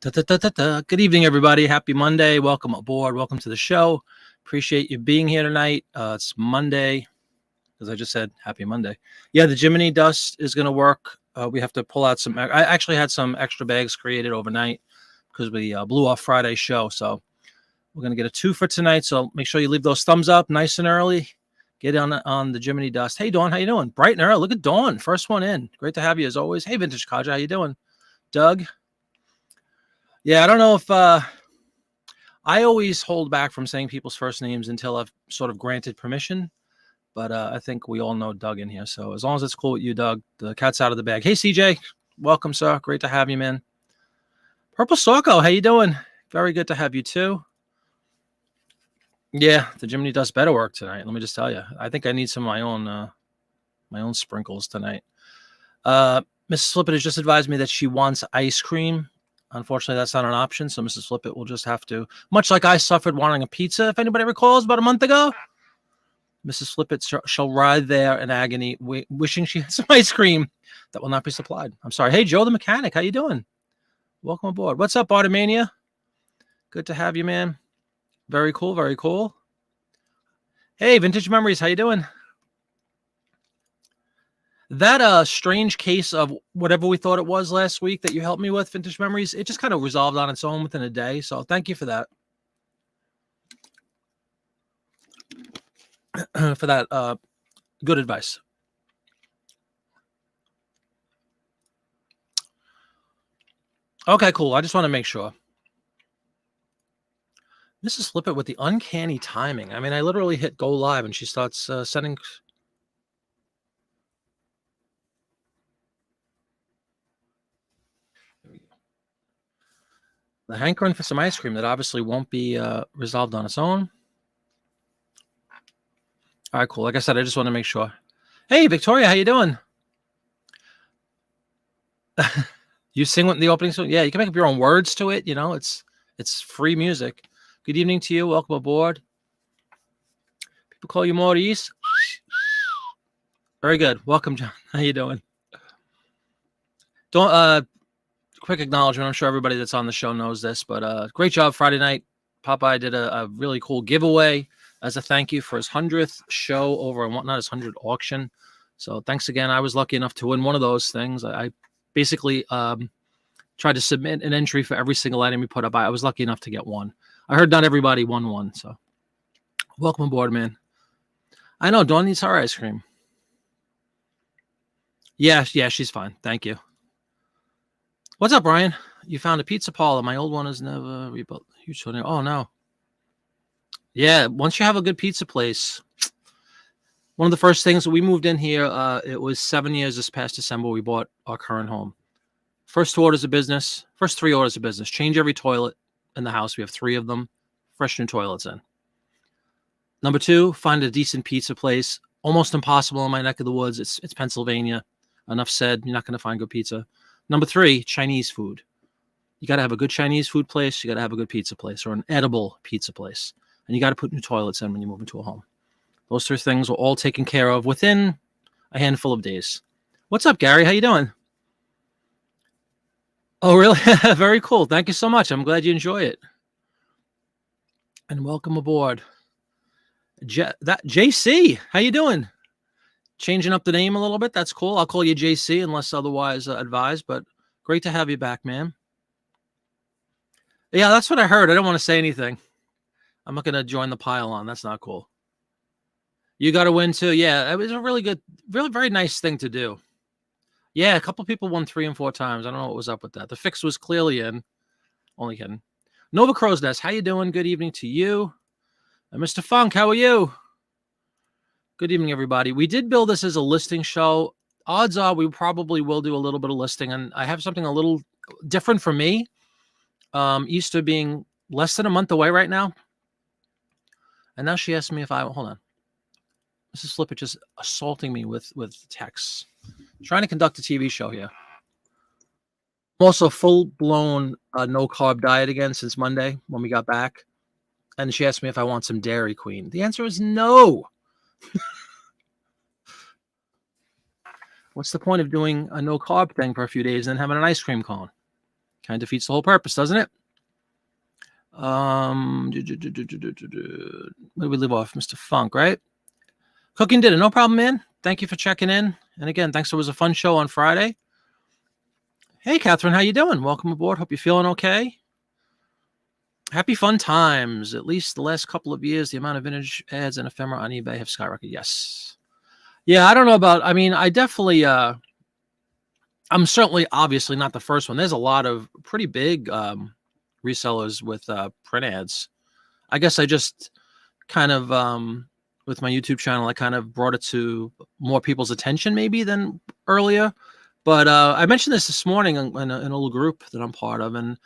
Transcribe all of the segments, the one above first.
Good evening, everybody. Happy Monday. Welcome aboard. Welcome to the show. Appreciate you being here tonight. It's Monday, as I just said, happy Monday. Yeah, the Jiminy dust is going to work. We have to pull out some. I actually had some extra bags created overnight because we blew off Friday's show. So we're going to get a 2 for tonight. So make sure you leave those thumbs up nice and early. Get on the Jiminy dust. Hey, Dawn, how you doing? Bright and early. Look at Dawn. First one in. Great to have you as always. Hey, Vintage Kaja, how you doing? Doug. Yeah, I don't know if I always hold back from saying people's first names until I've sort of granted permission. But I think we all know Doug in here. So as long as it's cool with you, Doug, the cat's out of the bag. Hey, CJ. Welcome, sir. Great to have you, man. Purple Sorko, how you doing? Very good to have you, too. Yeah, the Jiminy dust better work tonight. Let me just tell you. I think I need some of my own sprinkles tonight. Mrs. Flippett has just advised me that she wants ice cream. Unfortunately, that's not an option, so Mrs. Flippett will just have to, much like I suffered wanting a pizza, if anybody recalls, about a month ago. Mrs. Flippett shall ride there in agony, wishing she had some ice cream that will not be supplied. I'm sorry. Hey, Joe the mechanic, how you doing? Welcome aboard. What's up, Bartomania? Good to have you, man. Very cool, very cool. Hey, Vintage Memories, how you doing? That strange case of whatever we thought it was last week that you helped me with, Vintage Memories, it just kind of resolved on its own within a day. So thank you for that. For that good advice. Okay, cool. I just want to make sure. Mrs. Flippett with the uncanny timing. I mean, I literally hit go live and she starts sending... The hankering for some ice cream that obviously won't be resolved on its own. All right, cool. Like I said, I just want to make sure. Hey, Victoria, how you doing? You sing with the opening song? Yeah, you can make up your own words to it. You know, it's free music. Good evening to you. Welcome aboard. People call you Maurice. Very good. Welcome, John. How you doing? Don't quick acknowledgement. I'm sure everybody that's on the show knows this, but great job Friday night. Popeye did a really cool giveaway as a thank you for his 100th show over and whatnot, his 100th auction. So thanks again. I was lucky enough to win one of those things. I basically tried to submit an entry for every single item he put up. I was lucky enough to get one. I heard not everybody won one, so welcome aboard, man. I know Dawn needs her ice cream. Yeah, she's fine. Thank you. What's up, Brian? You found a pizza parlor. My old one is never rebuilt. Huge. Oh, no. Yeah, once you have a good pizza place, one of the first things that we moved in here, it was 7 years this past December, we bought our current home. First 3 orders of business, change every toilet in the house. We have 3 of them, fresh new toilets in. Number 2, find a decent pizza place. Almost impossible in my neck of the woods. It's Pennsylvania. Enough said, you're not going to find good pizza. Number 3, Chinese food. You got to have a good Chinese food place. You got to have a good pizza place or an edible pizza place. And you got to put new toilets in when you move into a home. Those 3 things were all taken care of within a handful of days. What's up, Gary? How you doing? Oh, really? Very cool. Thank you so much. I'm glad you enjoy it. And welcome aboard. JC, how you doing? Changing up the name a little bit. That's cool. I'll call you JC unless otherwise advised, but great to have you back, man. Yeah, that's what I heard. I don't want to say anything. I'm not going to join the pile on. That's not cool. You got to win too. Yeah, it was a really good, really very nice thing to do. Yeah, a couple people won 3 and 4 times. I don't know what was up with that. The fix was clearly in. Only kidding. Nova Crow's Nest, how you doing? Good evening to you. And Mr. Funk, how are you? Good evening, everybody. We did build this as a listing show. Odds are we probably will do a little bit of listing, and I have something a little different for me. Easter being less than a month away right now. And now she asked me if I... Hold on. Mrs. Flippett just assaulting me with texts. Trying to conduct a TV show here. I'm also full-blown no-carb diet again since Monday when we got back. And she asked me if I want some Dairy Queen. The answer is no. What's the point of doing a no-carb thing for a few days and then having an ice cream cone? Kind of defeats the whole purpose, doesn't it? Where did we leave off? Mr. Funk, right? Cooking dinner, no problem, man. Thank you for checking in. And again, thanks. It was a fun show on Friday. Hey, Catherine, how you doing? Welcome aboard. Hope you're feeling okay. Happy fun times. At least the last couple of years, the amount of vintage ads and ephemera on eBay have skyrocketed. Yes. Yeah, I don't know about, I mean, I definitely, I'm certainly obviously not the first one. There's a lot of pretty big resellers with print ads. I guess I just kind of, with my YouTube channel, I kind of brought it to more people's attention maybe than earlier. But I mentioned this morning in a little group that I'm part of. And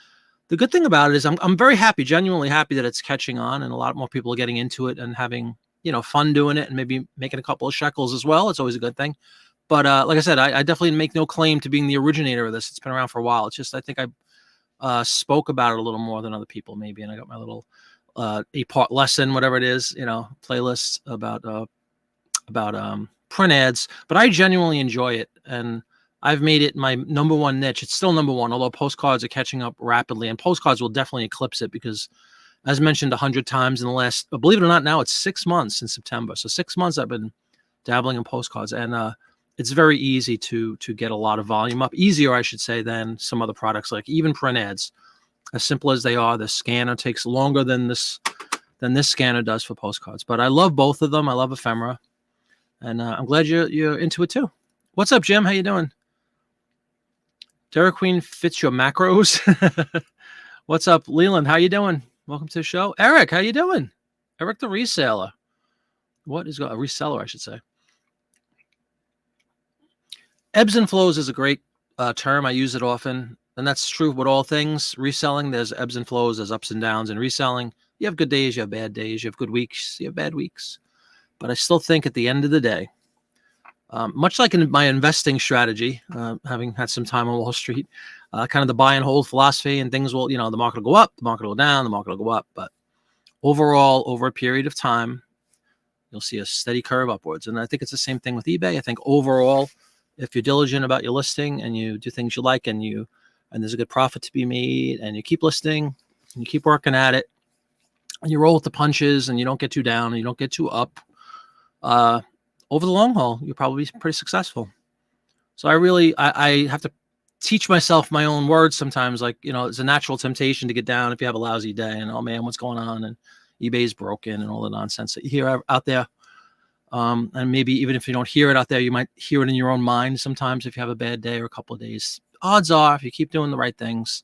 the good thing about it is I'm very happy, genuinely happy that it's catching on and a lot more people are getting into it and having, fun doing it and maybe making a couple of shekels as well. It's always a good thing. But like I said, I definitely make no claim to being the originator of this. It's been around for a while. It's just I think I spoke about it a little more than other people maybe. And I got my little 8-part lesson, whatever it is, playlist about print ads. But I genuinely enjoy it. And I've made it my number one niche. It's still number one, although postcards are catching up rapidly. And postcards will definitely eclipse it because, as mentioned 100 times in the last, believe it or not, now it's 6 months in September. So 6 months I've been dabbling in postcards. And it's very easy to get a lot of volume up. Easier, I should say, than some other products, like even print ads. As simple as they are, the scanner takes longer than this scanner does for postcards. But I love both of them. I love ephemera. And I'm glad you're into it too. What's up, Jim? How you doing? Dairy Queen fits your macros. What's up, Leland? How you doing? Welcome to the show. Eric, how you doing? Eric the reseller. What is a reseller, I should say. Ebbs and flows is a great term. I use it often. And that's true with all things. Reselling, there's ebbs and flows, there's ups and downs in reselling. You have good days, you have bad days, you have good weeks, you have bad weeks. But I still think at the end of the day, much like in my investing strategy, having had some time on Wall Street, kind of the buy and hold philosophy, and things will, the market will go up, the market will go down, the market will go up. But overall, over a period of time, you'll see a steady curve upwards. And I think it's the same thing with eBay. I think overall, if you're diligent about your listing and you do things you like and there's a good profit to be made and you keep listing and you keep working at it and you roll with the punches and you don't get too down and you don't get too up, over the long haul, you'll probably be pretty successful. So I have to teach myself my own words sometimes. Like, it's a natural temptation to get down if you have a lousy day and, oh man, what's going on? And eBay's broken and all the nonsense that you hear out there. And maybe even if you don't hear it out there, you might hear it in your own mind sometimes if you have a bad day or a couple of days. Odds are, if you keep doing the right things,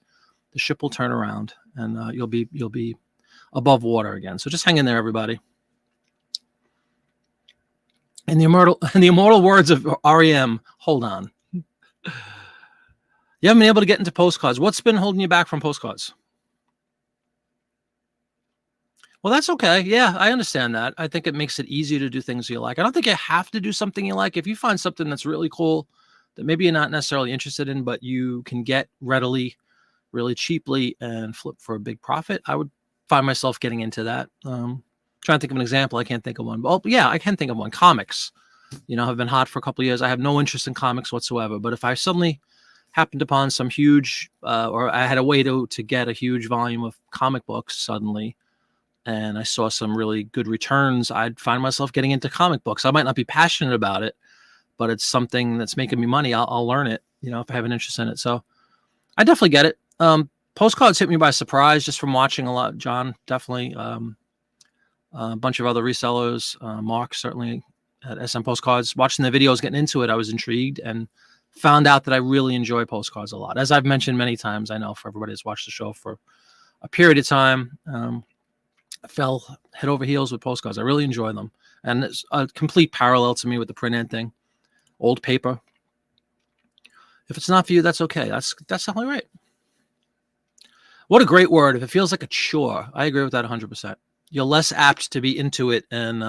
the ship will turn around and you'll be above water again. So just hang in there, everybody. In the immortal words of REM, hold on. You haven't been able to get into postcards. What's been holding you back from postcards? Well, that's okay. Yeah, I understand that. I think it makes it easier to do things you like. I don't think you have to do something you like. If you find something that's really cool that maybe you're not necessarily interested in, but you can get readily, really cheaply and flip for a big profit, I would find myself getting into that. Trying to think of an example. I can't think of one. Oh, yeah, I can think of one. Comics, have been hot for a couple of years. I have no interest in comics whatsoever. But if I suddenly happened upon some huge, or I had a way to get a huge volume of comic books suddenly, and I saw some really good returns, I'd find myself getting into comic books. I might not be passionate about it, but it's something that's making me money. I'll learn it, if I have an interest in it. So I definitely get it. Postcards hit me by surprise just from watching a lot. John, definitely. A bunch of other resellers, Mark certainly at SM Postcards. Watching the videos, getting into it, I was intrigued and found out that I really enjoy postcards a lot. As I've mentioned many times, I know for everybody that's watched the show for a period of time, I fell head over heels with postcards. I really enjoy them. And it's a complete parallel to me with the print end thing. Old paper. If it's not for you, that's okay. That's definitely right. What a great word. If it feels like a chore, I agree with that 100%. You're less apt to be into it and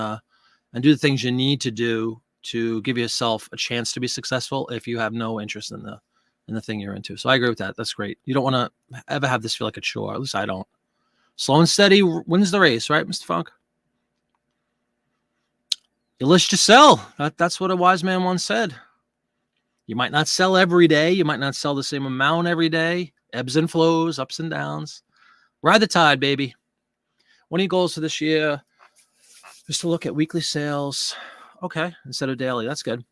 do the things you need to do to give yourself a chance to be successful if you have no interest in the thing you're into. So I agree with that. That's great. You don't want to ever have this feel like a chore. At least I don't. Slow and steady wins the race, right, Mr. Funk? You list, you sell. That's what a wise man once said. You might not sell every day. You might not sell the same amount every day. Ebbs and flows, ups and downs. Ride the tide, baby. One of your goals for this year is to look at weekly sales. Okay, instead of daily. That's good.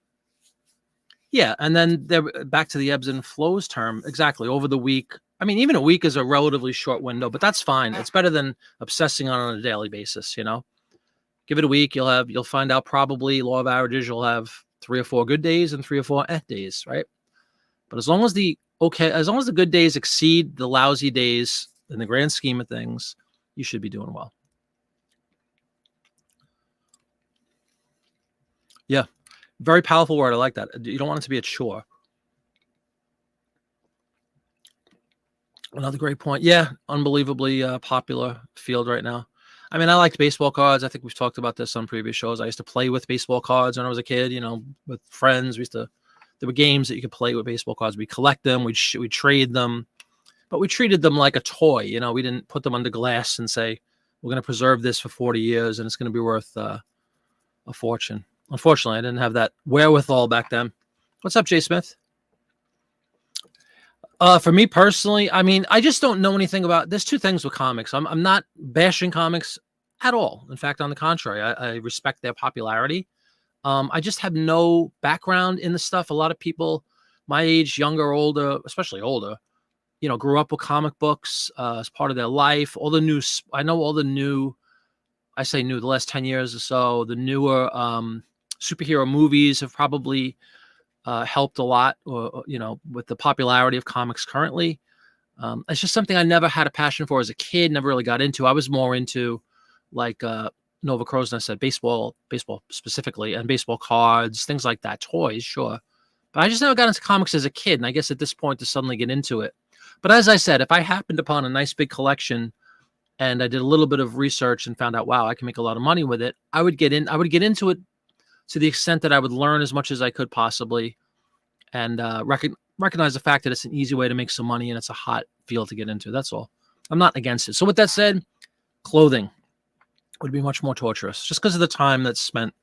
Yeah, and then they're back to the ebbs and flows term. Exactly. Over the week. I mean, even a week is a relatively short window, but that's fine. It's better than obsessing on a daily basis, you know. Give it a week, you'll find out probably law of averages, you'll have 3 or 4 good days and 3 or 4 days, right? But as long as the good days exceed the lousy days in the grand scheme of things, you should be doing well. Yeah. Very powerful word. I like that. You don't want it to be a chore. Another great point. Yeah, unbelievably popular field right now. I mean, I liked baseball cards. I think we've talked about this on previous shows. I used to play with baseball cards when I was a kid, you know, with friends. There were games that you could play with baseball cards. We collect them, we'd trade them, but we treated them like a toy. You know, we didn't put them under glass and say, we're going to preserve this for 40 years and it's going to be worth a fortune. Unfortunately, I didn't have that wherewithal back then. What's up, Jay Smith? For me personally, I mean, I just don't know anything about. There's 2 things with comics. I'm not bashing comics at all. In fact, on the contrary, I respect their popularity. I just have no background in the stuff. A lot of people my age, younger, older, especially older, you know, grew up with comic books as part of their life. I know all the new. I say new, the last 10 years or so. The newer superhero movies have probably helped a lot, or you know, with the popularity of comics currently. It's just something I never had a passion for as a kid. Never really got into. I was more into like Nova Crow's Nest said, baseball specifically, and baseball cards, things like that, toys, sure. But I just never got into comics as a kid, and I guess at this point to suddenly get into it. But as I said, if I happened upon a nice big collection and I did a little bit of research and found out, wow, I can make a lot of money with it, I would get into it to the extent that I would learn as much as I could possibly, and recognize the fact that it's an easy way to make some money and it's a hot field to get into. That's all. I'm not against it. So with that said, clothing would be much more torturous just because of the time that's spent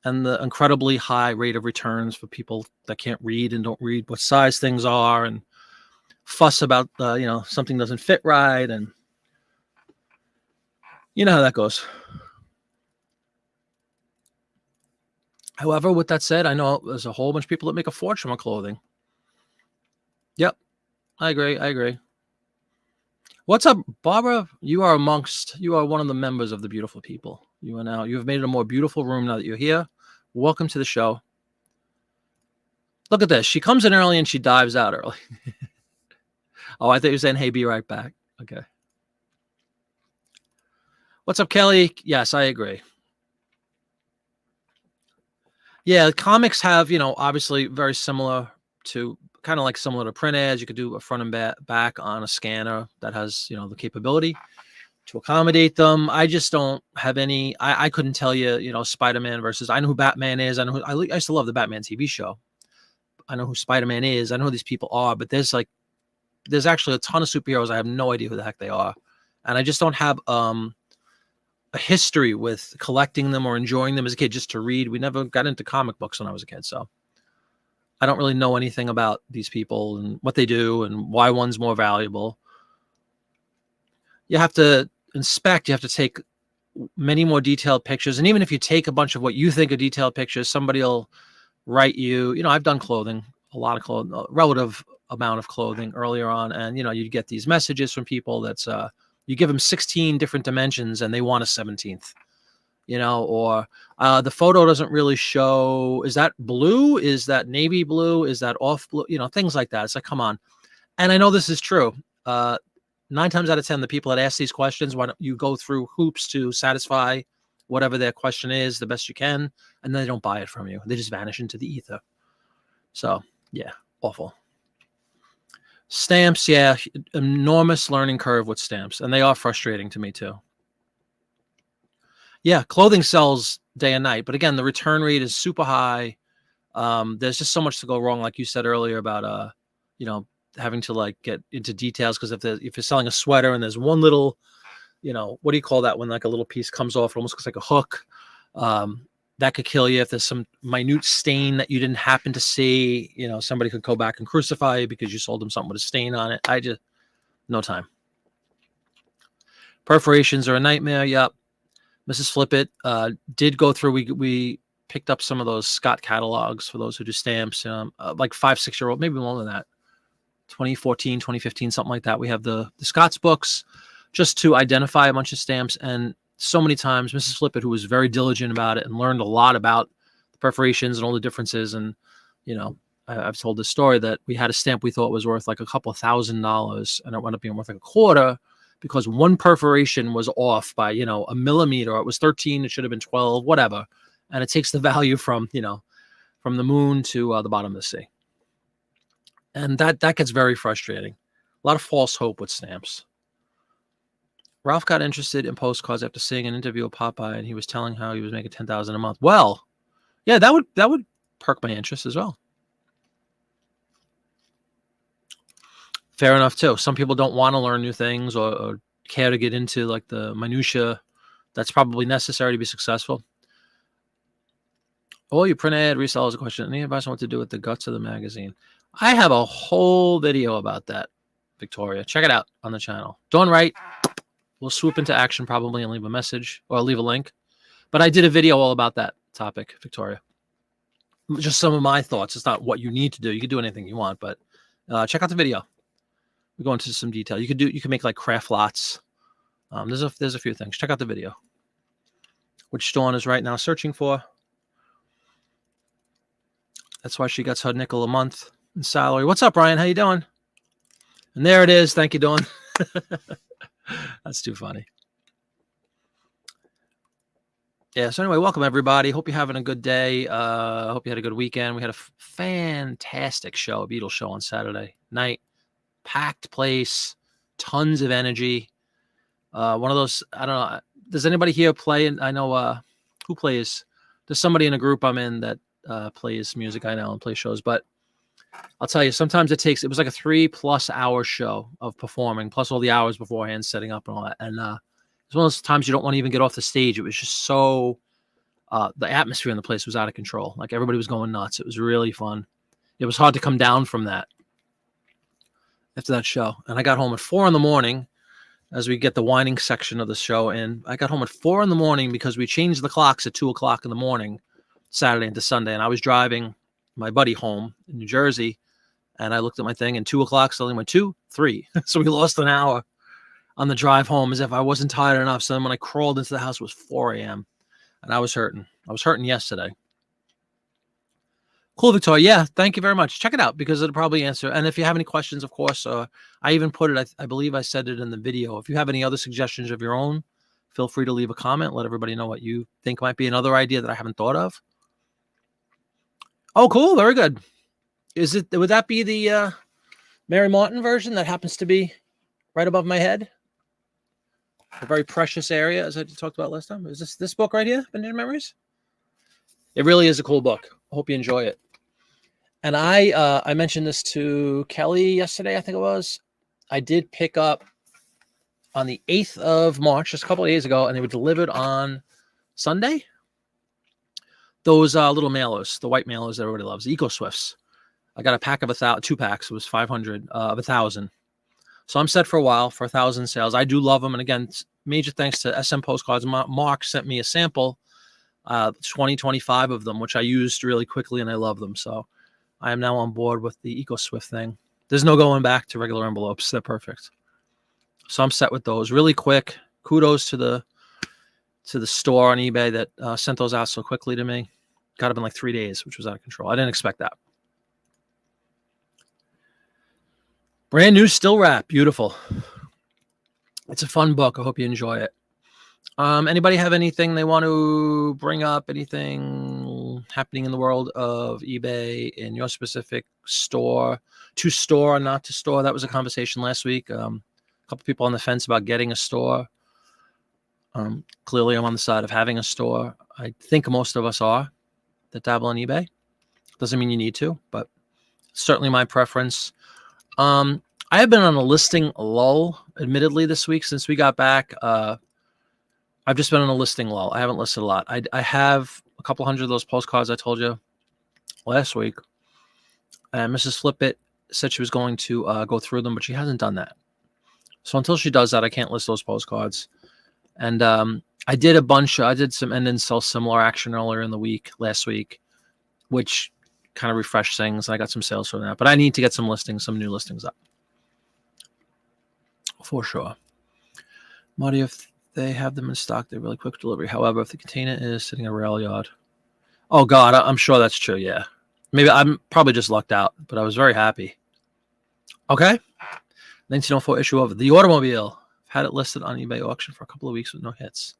and the incredibly high rate of returns for people that can't read and don't read what size things are and fuss about, you know, something doesn't fit right. And you know how that goes. However, with that said, I know there's a whole bunch of people that make a fortune with clothing. Yep, I agree. What's up, Barbara? You are one of the members of the beautiful people. You have made it a more beautiful room now that you're here. Welcome to the show. Look at this. She comes in early and she dives out early. Oh, I thought you were saying, hey, be right back. Okay. What's up, Kelly? Yes, I agree. Yeah, comics have, you know, obviously very similar to similar to print ads. You could do a front and back on a scanner that has, you know, the capability to accommodate them. I just don't have any. I couldn't tell you, you know, Spider-Man versus. I know who Batman is. I used to love the Batman TV show. I know who Spider-Man is. I know who these people are. But there's actually a ton of superheroes. I have no idea who the heck they are, and I just don't have a history with collecting them or enjoying them as a kid just to read. We never got into comic books when I was a kid, so I don't really know anything about these people and what they do and why one's more valuable. You have to inspect, you have to take many more detailed pictures. And even if you take a bunch of what you think are detailed pictures, somebody will write you, you know, I've done clothing, a lot of clothing, a relative amount of clothing earlier on. And, you know, you get these messages from people that's, you give them 16 different dimensions and they want a 17th, you know, or the photo doesn't really show, is that blue? Is that navy blue? Is that off blue? You know, things like that. It's like, come on. And I know this is true. 9 times out of 10, the people that ask these questions, why don't you go through hoops to satisfy whatever their question is the best you can, and then they don't buy it from you. They just vanish into the ether. So, yeah, awful. Stamps, yeah, enormous learning curve with stamps, and they are frustrating to me too. Yeah, clothing sells day and night, but again, the return rate is super high. There's just so much to go wrong, like you said earlier about, you know, having to like get into details, because if you're selling a sweater and there's one little, you know, what do you call that when like a little piece comes off, it almost looks like a hook. that could kill you. If there's some minute stain that you didn't happen to see, somebody could go back and crucify you because you sold them something with a stain on it. No time. Perforations are a nightmare. Yep. Mrs. Flippett did go through. We picked up some of those Scott catalogs for those who do stamps, like 5-6 year old, maybe more than that, 2014, 2015, something like that. We have the Scott's books just to identify a bunch of stamps. And so many times Mrs. Flippett, who was very diligent about it and learned a lot about the perforations and all the differences. And, I've told this story that we had a stamp we thought was worth like a couple $1,000, and it wound up being worth like $250 because one perforation was off by, a millimeter. It was 13. It should have been 12, whatever. And it takes the value from the moon to the bottom of the sea. And that gets very frustrating. A lot of false hope with stamps. Ralph got interested in postcards after seeing an interview with Popeye, and he was telling how he was making $10,000 a month. Well, yeah, that would perk my interest as well. Fair enough too. Some people don't want to learn new things or care to get into like the minutia that's probably necessary to be successful. Oh, you print ad resell is a question. Any advice on what to do with the guts of the magazine? I have a whole video about that, Victoria. Check it out on the channel. Done right. We'll swoop into action probably and leave a message or leave a link. But I did a video all about that topic, Victoria. Just some of my thoughts. It's not what you need to do. You can do anything you want, but check out the video. We go into some detail. You can make like craft lots. There's a few things. Check out the video. Which Dawn is right now searching for. That's why she gets her nickel a month in salary. What's up, Ryan? How you doing? And there it is. Thank you, Dawn. That's too funny. Yeah, so anyway, welcome everybody. Hope you're having a good day. Hope you had a good weekend. We had a fantastic show, a Beatles show on Saturday night. Packed place, tons of energy. One of those, I don't know, does anybody here play? And I know who plays. There's somebody in a group I'm in that plays music, I know, and plays shows. But I'll tell you, sometimes it was like a 3+ hour show of performing, plus all the hours beforehand, setting up and all that. And it's one of those times you don't want to even get off the stage. It was just so, the atmosphere in the place was out of control. Like everybody was going nuts. It was really fun. It was hard to come down from that after that show. And I got home at 4 a.m. as we get the winding section of the show in. I got home at 4 a.m. because we changed the clocks at 2 o'clock in the morning, Saturday into Sunday. And I was driving my buddy home in New Jersey, and I looked at my thing, and 2 o'clock suddenly went 2, 3. So we lost an hour on the drive home as if I wasn't tired enough. So then when I crawled into the house, it was 4 a.m. and I was hurting. I was hurting yesterday. Cool, Victoria. Yeah, thank you very much. Check it out because it'll probably answer. And if you have any questions, of course, I even put it, I believe I said it in the video. If you have any other suggestions of your own, feel free to leave a comment. Let everybody know what you think might be another idea that I haven't thought of. Oh, cool. Very good. Would that be the Mary Martin version that happens to be right above my head? A very precious area, as I talked about last time. Is this book right here, Bandana Memories? It really is a cool book. I hope you enjoy it. And I mentioned this to Kelly yesterday, I think it was. I did pick up on the 8th of March, just a couple of days ago, and they were delivered on Sunday. Those little mailers, the white mailers that everybody loves, the Eco Swifts. I got a pack of 2 packs. It was 500 of 1,000. So I'm set for a while for 1,000 sales. I do love them. And again, major thanks to SM Postcards. Mark sent me a sample, 25 of them, which I used really quickly, and I love them. So I am now on board with the Eco Swift thing. There's no going back to regular envelopes. They're perfect. So I'm set with those really quick. Kudos to the store on eBay that sent those out so quickly to me. Got up in like 3 days, which was out of control. I didn't expect that. Brand new still wrap. Beautiful. It's a fun book. I hope you enjoy it. Anybody have anything they want to bring up? Anything happening in the world of eBay in your specific store? To store or not to store? That was a conversation last week. A couple people on the fence about getting a store. Clearly, I'm on the side of having a store. I think most of us are that dabble on eBay. Doesn't mean you need to, but certainly my preference. I have been on a listing lull, admittedly, this week since we got back. I've just been on a listing lull. I haven't listed a lot. I have a couple hundred of those postcards I told you last week. And Mrs. Flippit said she was going to go through them, but she hasn't done that. So until she does that, I can't list those postcards. And I did a bunch. I did some end and sell similar action earlier in the week, last week, which kind of refreshed things. I got some sales from that, but I need to get some listings, some new listings up for sure. Marty, if they have them in stock, they're really quick delivery. However, if the container is sitting in a rail yard, oh God, I'm sure that's true. Yeah, maybe I'm probably just lucked out, but I was very happy. Okay, 1904 issue of the automobile. Had it listed on eBay auction for a couple of weeks with no hits.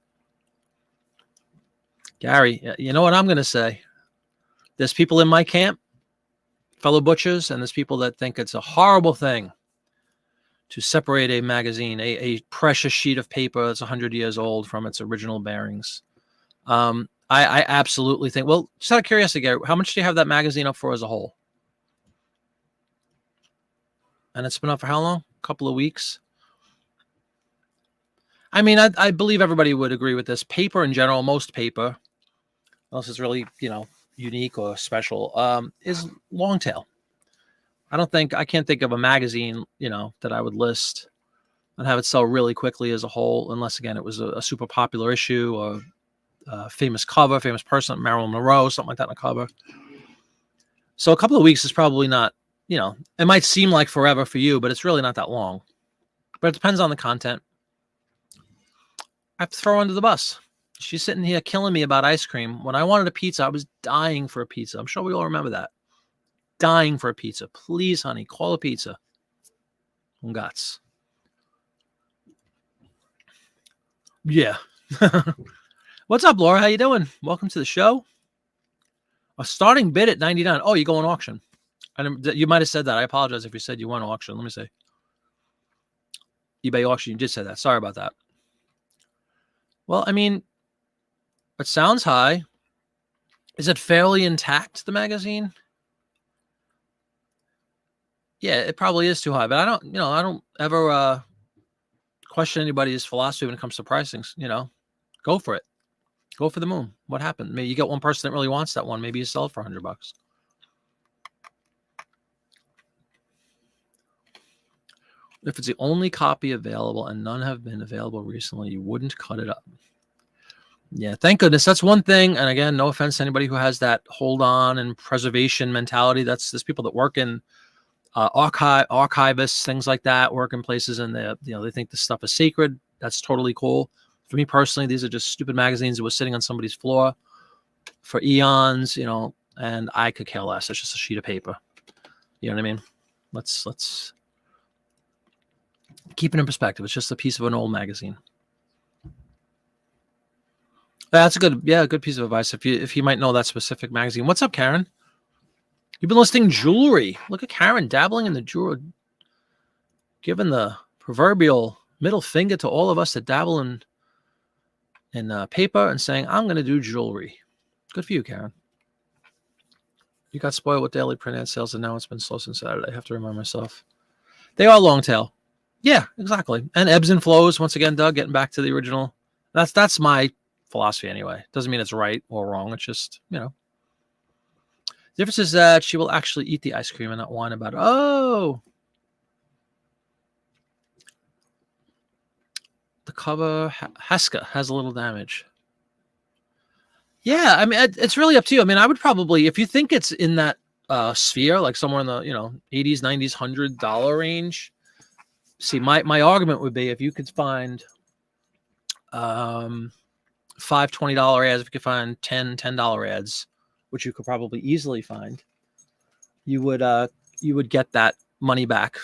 Gary, you know what I'm going to say? There's people in my camp, fellow butchers, and there's people that think it's a horrible thing to separate a magazine, a precious sheet of paper that's 100 years old from its original bearings. I absolutely think, well, just out of curiosity, Gary, how much do you have that magazine up for as a whole? And it's been up for how long? A couple of weeks? I mean, I believe everybody would agree with this. Paper in general, most paper, unless it's really, unique or special, is long tail. I can't think of a magazine, that I would list and have it sell really quickly as a whole, unless, again, it was a super popular issue or a famous cover, famous person, Marilyn Monroe, something like that on a cover. So a couple of weeks is probably not, it might seem like forever for you, but it's really not that long. But it depends on the content. I have to throw her under the bus. She's sitting here killing me about ice cream. When I wanted a pizza, I was dying for a pizza. I'm sure we all remember that. Dying for a pizza. Please, honey, call a pizza. Ungats. Yeah. What's up, Laura? How you doing? Welcome to the show. A starting bid at 99. Oh, you go on auction. You might have said that. I apologize if you said you went auction. Let me see. eBay auction. You did say that. Sorry about that. Well, I mean, it sounds high. Is it fairly intact, the magazine? Yeah, it probably is too high, but I don't ever question anybody's philosophy when it comes to pricings. Go for it. Go for the moon. What happened? Maybe you get one person that really wants that one. Maybe you sell it for $100. If it's the only copy available and none have been available recently, you wouldn't cut it up. Yeah, thank goodness. That's one thing. And again, no offense to anybody who has that hold on and preservation mentality. There's people that work in archivists, things like that, work in places and they think this stuff is sacred. That's totally cool. For me personally, these are just stupid magazines that were sitting on somebody's floor for eons, and I could care less. It's just a sheet of paper. You know what I mean? Let's keep it in perspective. It's just a piece of an old magazine. That's a good piece of advice. If you might know that specific magazine. What's up, Karen? You've been listing jewelry. Look at Karen dabbling in the jewelry, giving the proverbial middle finger to all of us that dabble in paper and saying, I'm going to do jewelry. Good for you, Karen. You got spoiled with daily print ad sales, and now it's been slow since Saturday. I have to remind myself. They are long tail. Yeah, exactly. And ebbs and flows. Once again, Doug, getting back to the original. That's my philosophy anyway. Doesn't mean it's right or wrong. It's just, The difference is that she will actually eat the ice cream and not whine about it. Oh. The cover, Haska, has a little damage. Yeah, I mean, it's really up to you. I mean, I would probably, if you think it's in that sphere, like somewhere in the, $80s, $90s, $100 range. See, my argument would be if you could find $5 $20 ads, if you could find $10 ads, which you could probably easily find, you would get that money back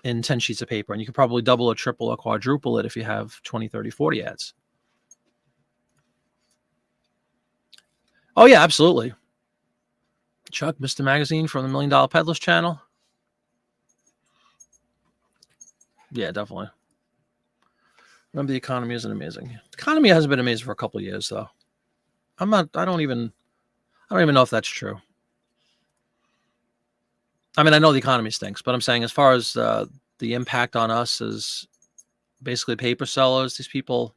in 10 sheets of paper, and you could probably double or triple or quadruple it if you have 20, 30, 40 ads. Oh yeah, absolutely. Chuck, Mr. Magazine from the $1 Million Peddlers channel. Yeah, definitely. Remember, the economy isn't amazing. The economy hasn't been amazing for a couple of years, though. I don't even know if that's true. I mean, I know the economy stinks, but I'm saying as far as the impact on us as basically paper sellers, these people,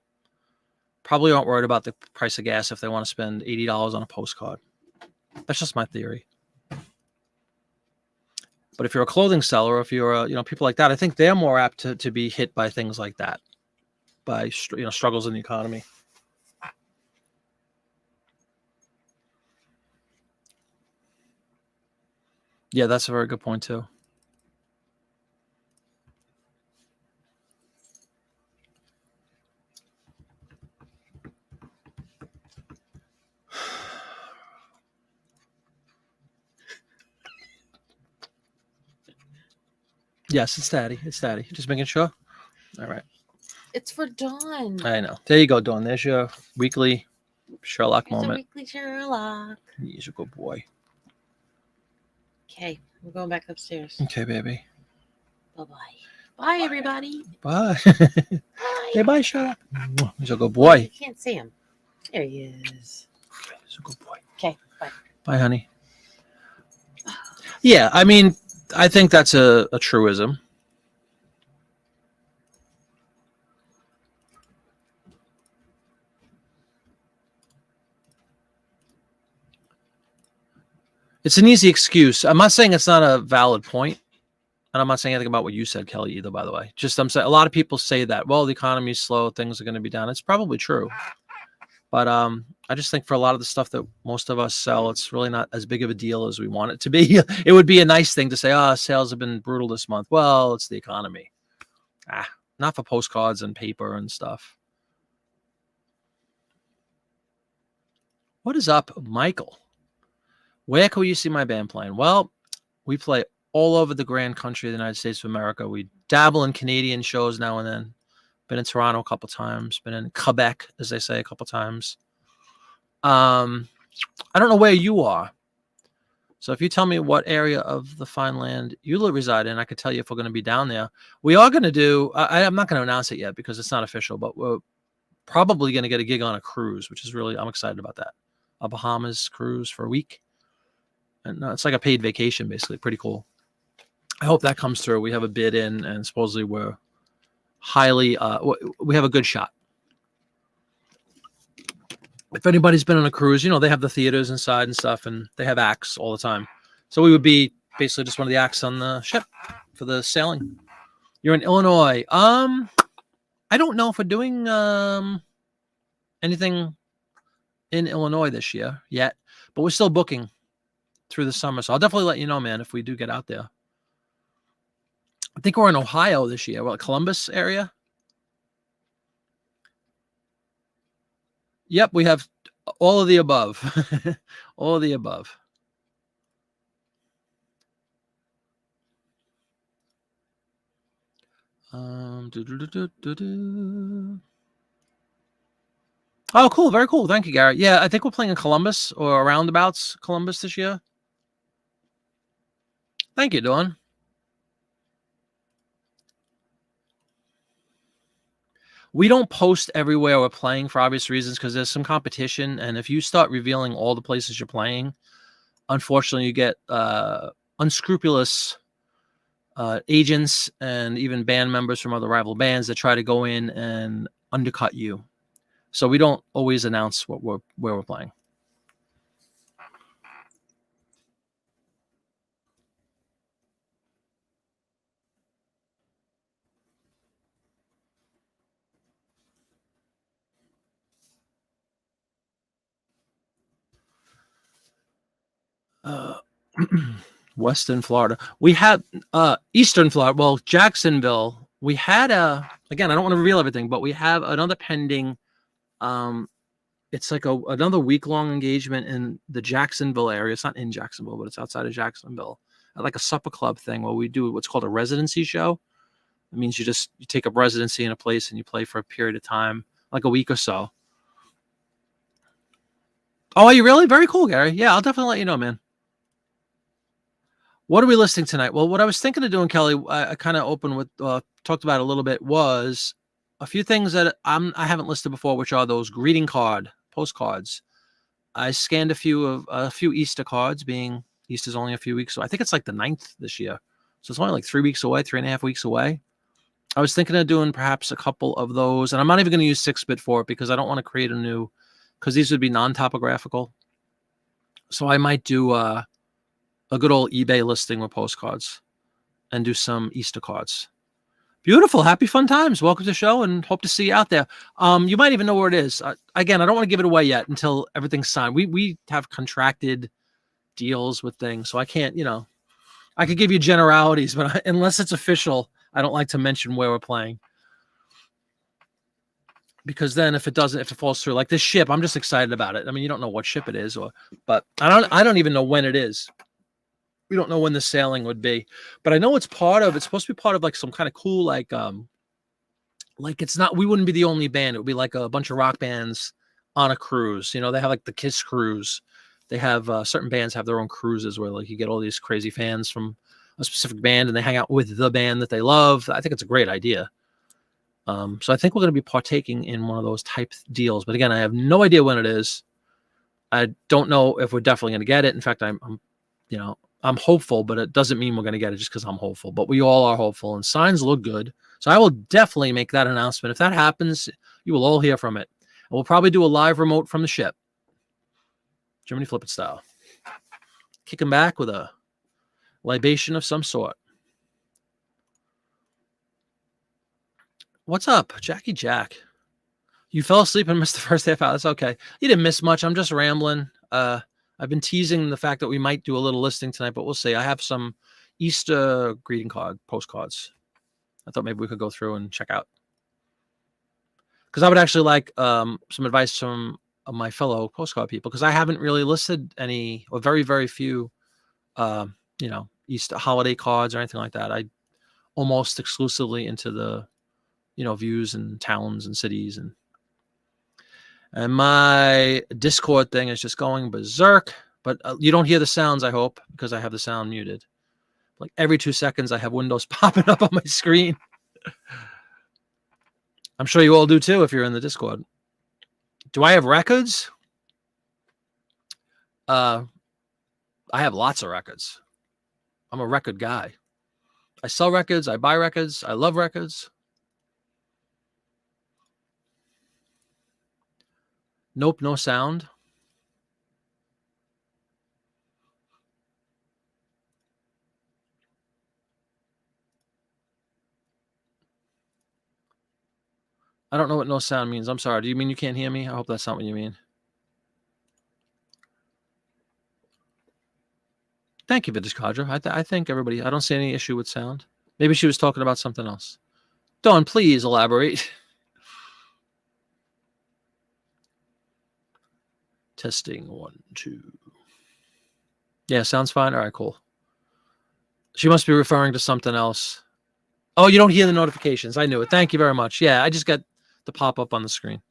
probably aren't worried about the price of gas if they want to spend $80 on a postcard. That's just my theory. But if you're a clothing seller, or if you're people like that, I think they're more apt to be hit by things like that, by struggles in the economy. Yeah, that's a very good point too. Yes, it's Daddy. It's Daddy. Just making sure. All right. It's for Dawn. I know. There you go, Dawn. There's your weekly Sherlock There's moment. a weekly Sherlock. He's a good boy. Okay, we're going back upstairs. Okay, baby. Bye-bye. Bye, everybody. Bye. Bye. Hey, bye, Sherlock. He's a good boy. You can't see him. There he is. He's a good boy. Okay, bye. Bye, honey. Yeah, I mean, I think that's a truism. It's an easy excuse. I'm not saying it's not a valid point, and I'm not saying anything about what you said, Kelly, either, by the way. Just I'm saying a lot of people say that, well, the economy's slow, things are going to be down. It's probably true. But I just think for a lot of the stuff that most of us sell, it's really not as big of a deal as we want it to be. It would be a nice thing to say, oh, sales have been brutal this month. Well, it's the economy. Not for postcards and paper and stuff. What is up, Michael? Where can you see my band playing? Well, we play all over the grand country of the United States of America. We dabble in Canadian shows now and then. Been in Toronto a couple times. Been in Quebec, as they say, a couple times. I don't know where you are. So if you tell me what area of the fine land you reside in, I could tell you if we're going to be down there. We are going to do, I'm not going to announce it yet because it's not official, but we're probably going to get a gig on a cruise, which is really, I'm excited about that. A Bahamas cruise for a week. And it's like a paid vacation, basically. Pretty cool. I hope that comes through. We have a bid in, and supposedly we're highly, we have a good shot. If anybody's been on a cruise, they have the theaters inside and stuff, and they have acts all the time. So we would be basically just one of the acts on the ship for the sailing. You're in Illinois. I don't know if we're doing anything in Illinois this year yet, but we're still booking through the summer. So I'll definitely let you know, man, if we do get out there. I think we're in Ohio this year. Well, Columbus area. Yep, we have all of the above. All of the above. Oh, cool. Very cool. Thank you, Garrett. Yeah, I think we're playing in Columbus or roundabouts Columbus this year. Thank you, Dawn. We don't post everywhere we're playing for obvious reasons because there's some competition. And if you start revealing all the places you're playing, unfortunately, you get unscrupulous agents and even band members from other rival bands that try to go in and undercut you. So we don't always announce where we're playing. Western Florida. We had Eastern Florida. Well, Jacksonville. We had again, I don't want to reveal everything, but we have another pending. It's like another week-long engagement in the Jacksonville area. It's not in Jacksonville, but it's outside of Jacksonville. Like a supper club thing where we do what's called a residency show. It means you take up residency in a place and you play for a period of time, like a week or so. Oh, are you really? Very cool, Gary. Yeah, I'll definitely let you know, man. What are we listing tonight? Well, what I was thinking of doing, Kelly, I kind of opened with, talked about a little bit, was a few things that I haven't listed before, which are those greeting postcards. I scanned a few Easter cards, being Easter's only a few weeks. So I think it's like the 9th this year. So it's only like 3 weeks away, 3.5 weeks away. I was thinking of doing perhaps a couple of those, and I'm not even going to use 6-bit for it because I don't want to create a new, because these would be non-topographical. So I might do a good old eBay listing with postcards and do some Easter cards. Beautiful. Happy fun times. Welcome to the show and hope to see you out there. You might even know where it is. Again, I don't want to give it away yet until everything's signed. We have contracted deals with things, so I can't, I could give you generalities, but unless it's official, I don't like to mention where we're playing. Because then if it falls through, like this ship, I'm just excited about it. I mean, you don't know what ship it is, but I don't even know when it is. We don't know when the sailing would be, but I know it's supposed to be part of like some kind of cool, like it's not, we wouldn't be the only band. It would be like a bunch of rock bands on a cruise. They have like the Kiss cruise. They have certain bands have their own cruises where like you get all these crazy fans from a specific band and they hang out with the band that they love. I think it's a great idea. So I think we're going to be partaking in one of those type deals, but again, I have no idea when it is. I don't know if we're definitely going to get it. In fact, I'm hopeful, but it doesn't mean we're going to get it just because I'm hopeful, but we all are hopeful and signs look good. So I will definitely make that announcement. If that happens, you will all hear from it. And we'll probably do a live remote from the ship. Jiminy Flip It style. Kick him back with a libation of some sort. What's up, Jackie Jack? You fell asleep and missed the first half hour. That's okay. You didn't miss much. I'm just rambling. I've been teasing the fact that we might do a little listing tonight, but we'll see. I have some Easter greeting postcards. I thought maybe we could go through and check out. Because I would actually like some advice from my fellow postcard people, because I haven't really listed any, or very, very few, Easter holiday cards or anything like that. I almost exclusively into the, views and towns and cities. And my Discord thing is just going berserk, but you don't hear the sounds, I hope, because I have the sound muted. Like every 2 seconds, I have windows popping up on my screen. I'm sure you all do too if you're in the Discord. Do I have records? I have lots of records. I'm a record guy. I sell records. I buy records. I love records. Nope, no sound. I don't know what no sound means. I'm sorry. Do you mean you can't hear me? I hope that's not what you mean. Thank you, Vintage Cadra. I think everybody, I don't see any issue with sound. Maybe she was talking about something else. Dawn, please elaborate. Testing 1, 2. Yeah, sounds fine. All right, cool. She must be referring to something else. Oh, you don't hear the notifications. I knew it. Thank you very much. Yeah, I just got the pop-up on the screen.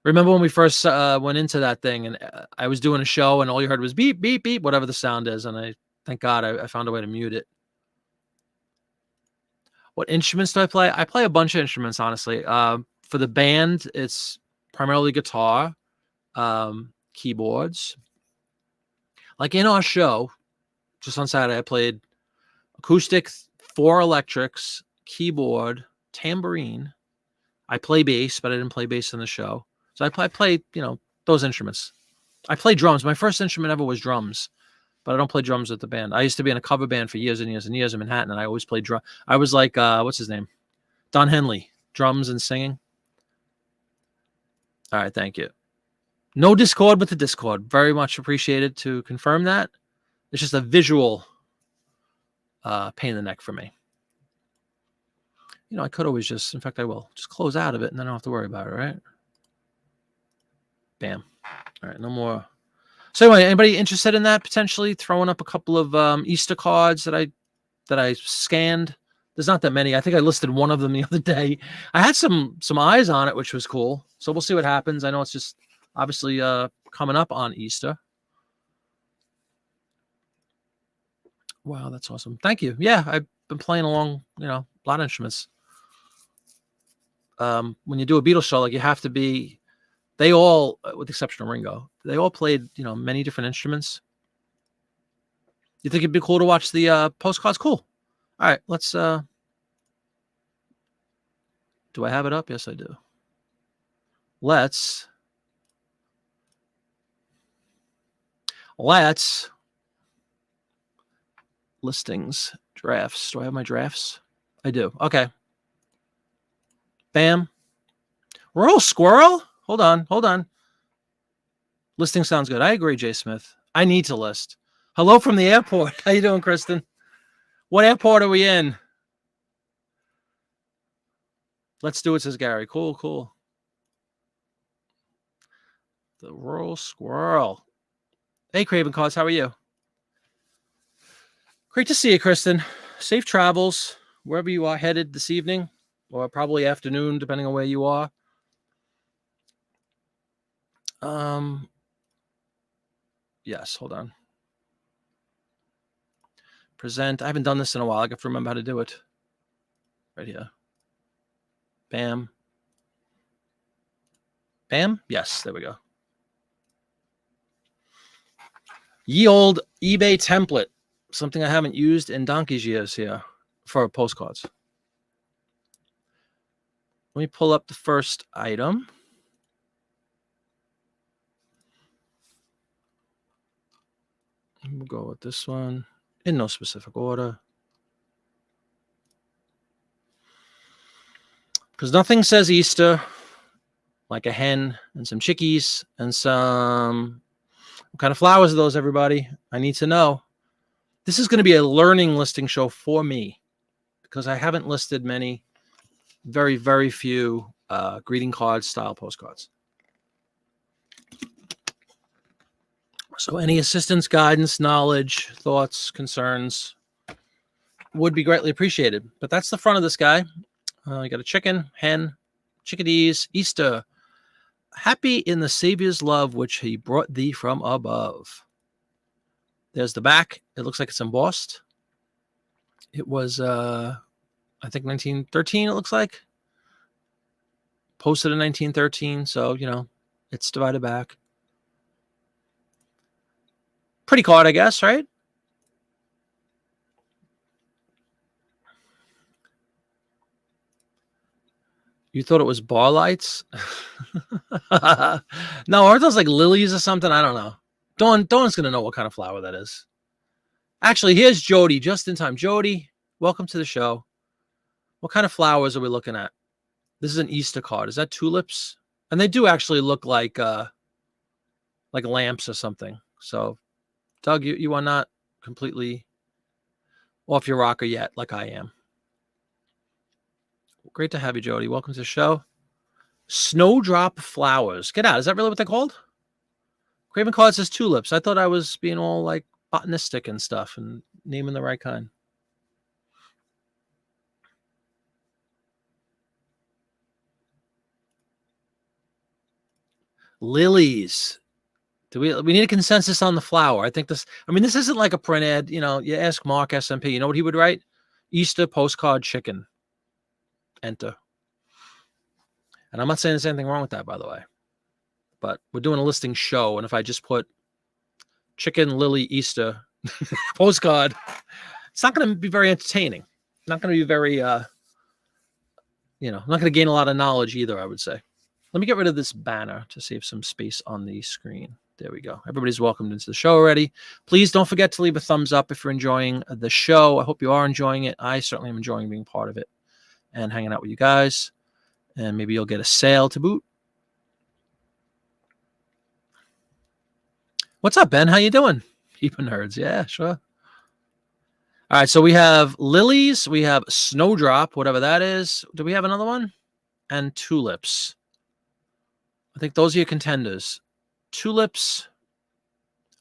Remember when we first went into that thing and I was doing a show and all you heard was beep, beep, beep, whatever the sound is. And thank God I found a way to mute it. What instruments do I play? I play a bunch of instruments, honestly. For the band, it's primarily guitar, keyboards. Like in our show, just on Saturday, I played acoustic, 4 electrics, keyboard, tambourine. I play bass, but I didn't play bass in the show. So I play, those instruments. I play drums. My first instrument ever was drums, but I don't play drums with the band. I used to be in a cover band for years and years and years in Manhattan, and I always played drum. I was like, what's his name? Don Henley, drums and singing. All right, thank you. No Discord with the Discord. Very much appreciated to confirm that. It's just a visual pain in the neck for me. I could always in fact, I will just close out of it and then I don't have to worry about it, right? Bam. All right, no more. So anyway, anybody interested in that, potentially throwing up a couple of Easter cards that I scanned? There's not that many. I think I listed one of them the other day. I had some eyes on it, which was cool. So we'll see what happens. I know it's just obviously coming up on Easter. Wow, that's awesome. Thank you. Yeah, I've been playing along, a lot of instruments. When you do a Beatles show, like you have to be, they all, with the exception of Ringo, they all played, many different instruments. You think it'd be cool to watch the postcards? Cool. All right, let's Do I have it up? Yes, I do. Let's listings, drafts. Do I have my drafts? I do. Okay. Bam. Royal Squirrel? Hold on. Listing sounds good. I agree, Jay Smith. I need to list. Hello from the airport. How you doing, Kristen? What airport are we in? Let's do it, says Gary. Cool. The Royal Squirrel. Hey, Craven Cause, how are you? Great to see you, Kristen. Safe travels wherever you are headed this evening, or probably afternoon, depending on where you are. Yes, hold on. Present. I haven't done this in a while. I have to remember how to do it. Right here. Bam. Bam. Yes, there we go. Ye old eBay template. Something I haven't used in donkey's years here for postcards. Let me pull up the first item. We'll go with this one in no specific order. Because nothing says Easter like a hen and some chickies and some... What kind of flowers are those, everybody? I need to know. This is going to be a learning listing show for me because I haven't listed many, very, very few greeting card style postcards. So any assistance, guidance, knowledge, thoughts, concerns would be greatly appreciated. But that's the front of this guy. You got a chicken, hen, chickadees, Easter. Happy in the Savior's love, which he brought thee from above. There's the back. It looks like it's embossed. It was, I think, 1913, it looks like. Posted in 1913, so, you know, it's divided back. Pretty card, I guess, right? You thought it was bar lights? No, aren't those like lilies or something? I don't know. Dawn's going to know what kind of flower that is. Actually, here's Jody just in time. Jody, welcome to the show. What kind of flowers are we looking at? This is an Easter card. Is that tulips? And they do actually look like lamps or something. So, Doug, you are not completely off your rocker yet, like I am. Great to have you, Jody. Welcome to the show. Snowdrop flowers. Get out. Is that really what they're called? Craven Card says tulips. I thought I was being all like botanistic and stuff and naming the right kind. Lilies. We need a consensus on the flower. I think this isn't like a print ad. You know, you ask Mark SMP, you know what he would write? Easter postcard chicken. Enter. And I'm not saying there's anything wrong with that, by the way. But we're doing a listing show, and if I just put chicken, lily, Easter postcard, it's not going to be very entertaining. Not going to be very, not going to gain a lot of knowledge either, I would say. Let me get rid of this banner to save some space on the screen. There we go. Everybody's welcomed into the show already. Please don't forget to leave a thumbs up if you're enjoying the show. I hope you are enjoying it. I certainly am enjoying being part of it and hanging out with you guys. And maybe you'll get a sale to boot. What's up, Ben? How you doing? Keeping nerds. Yeah, sure. All right, so we have lilies. We have snowdrop, whatever that is. Do we have another one? And tulips. I think those are your contenders. Tulips,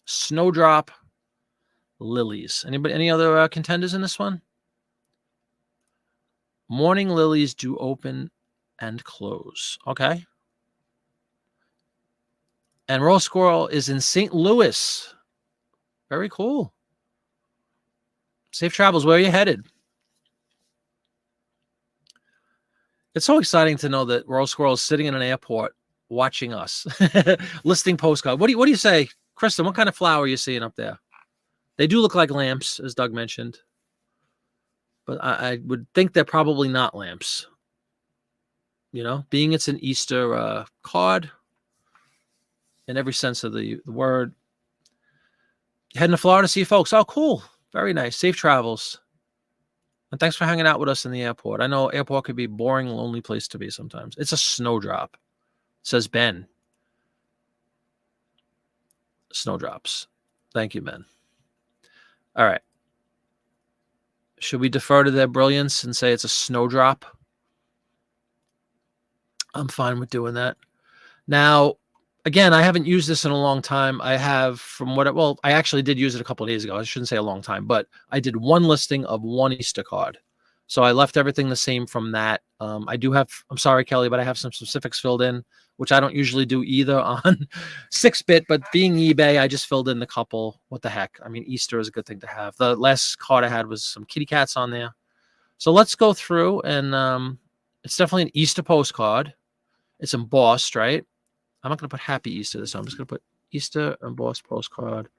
snowdrop, lilies. Any other contenders in this one? Morning lilies do open and close. Okay. And Royal Squirrel is in St. Louis. Very cool. Safe travels. Where are you headed? It's so exciting to know that Royal Squirrel is sitting in an airport watching us. Listing postcard. What do you say? Kristen, what kind of flower are you seeing up there? They do look like lamps, as Doug mentioned. But I would think they're probably not lamps. You know, being it's an Easter card in every sense of the word. Heading to Florida to see folks. Oh, cool. Very nice. Safe travels. And thanks for hanging out with us in the airport. I know airport could be a boring, lonely place to be sometimes. It's a snowdrop, says Ben. Snowdrops. Thank you, Ben. All right. Should we defer to their brilliance and say it's a snowdrop? I'm fine with doing that. Now, again, I haven't used this in a long time. I have I actually did use it a couple of days ago. I shouldn't say a long time, but I did one listing of one Easter card. So I left everything the same from that. I do have, I'm sorry, Kelly, but I have some specifics filled in, which I don't usually do either on 6-bit, but being eBay, I just filled in the couple. What the heck? I mean, Easter is a good thing to have. The last card I had was some kitty cats on there. So let's go through and it's definitely an Easter postcard. It's embossed, right? I'm not going to put Happy Easter this time. I'm just going to put Easter embossed postcard.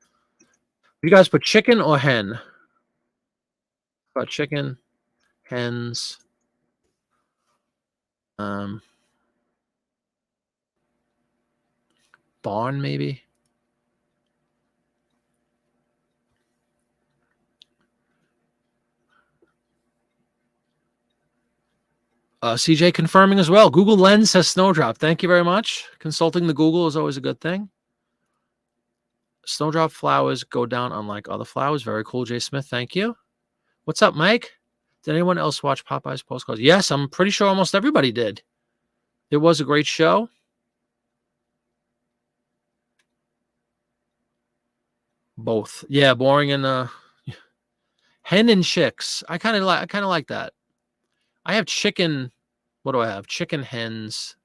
You guys put chicken or hen? Put chicken, hens. Barn, maybe. CJ confirming as well. Google Lens has snowdrop. Thank you very much. Consulting the Google is always a good thing. Snowdrop flowers go down unlike other flowers. Very cool, Jay Smith. Thank you. What's up, Mike? Did anyone else watch Popeye's postcards? Yes, I'm pretty sure almost everybody did. It was a great show. Both. Yeah, boring and hen and chicks. I kind of like that. I have chicken. What do I have? Chicken hens.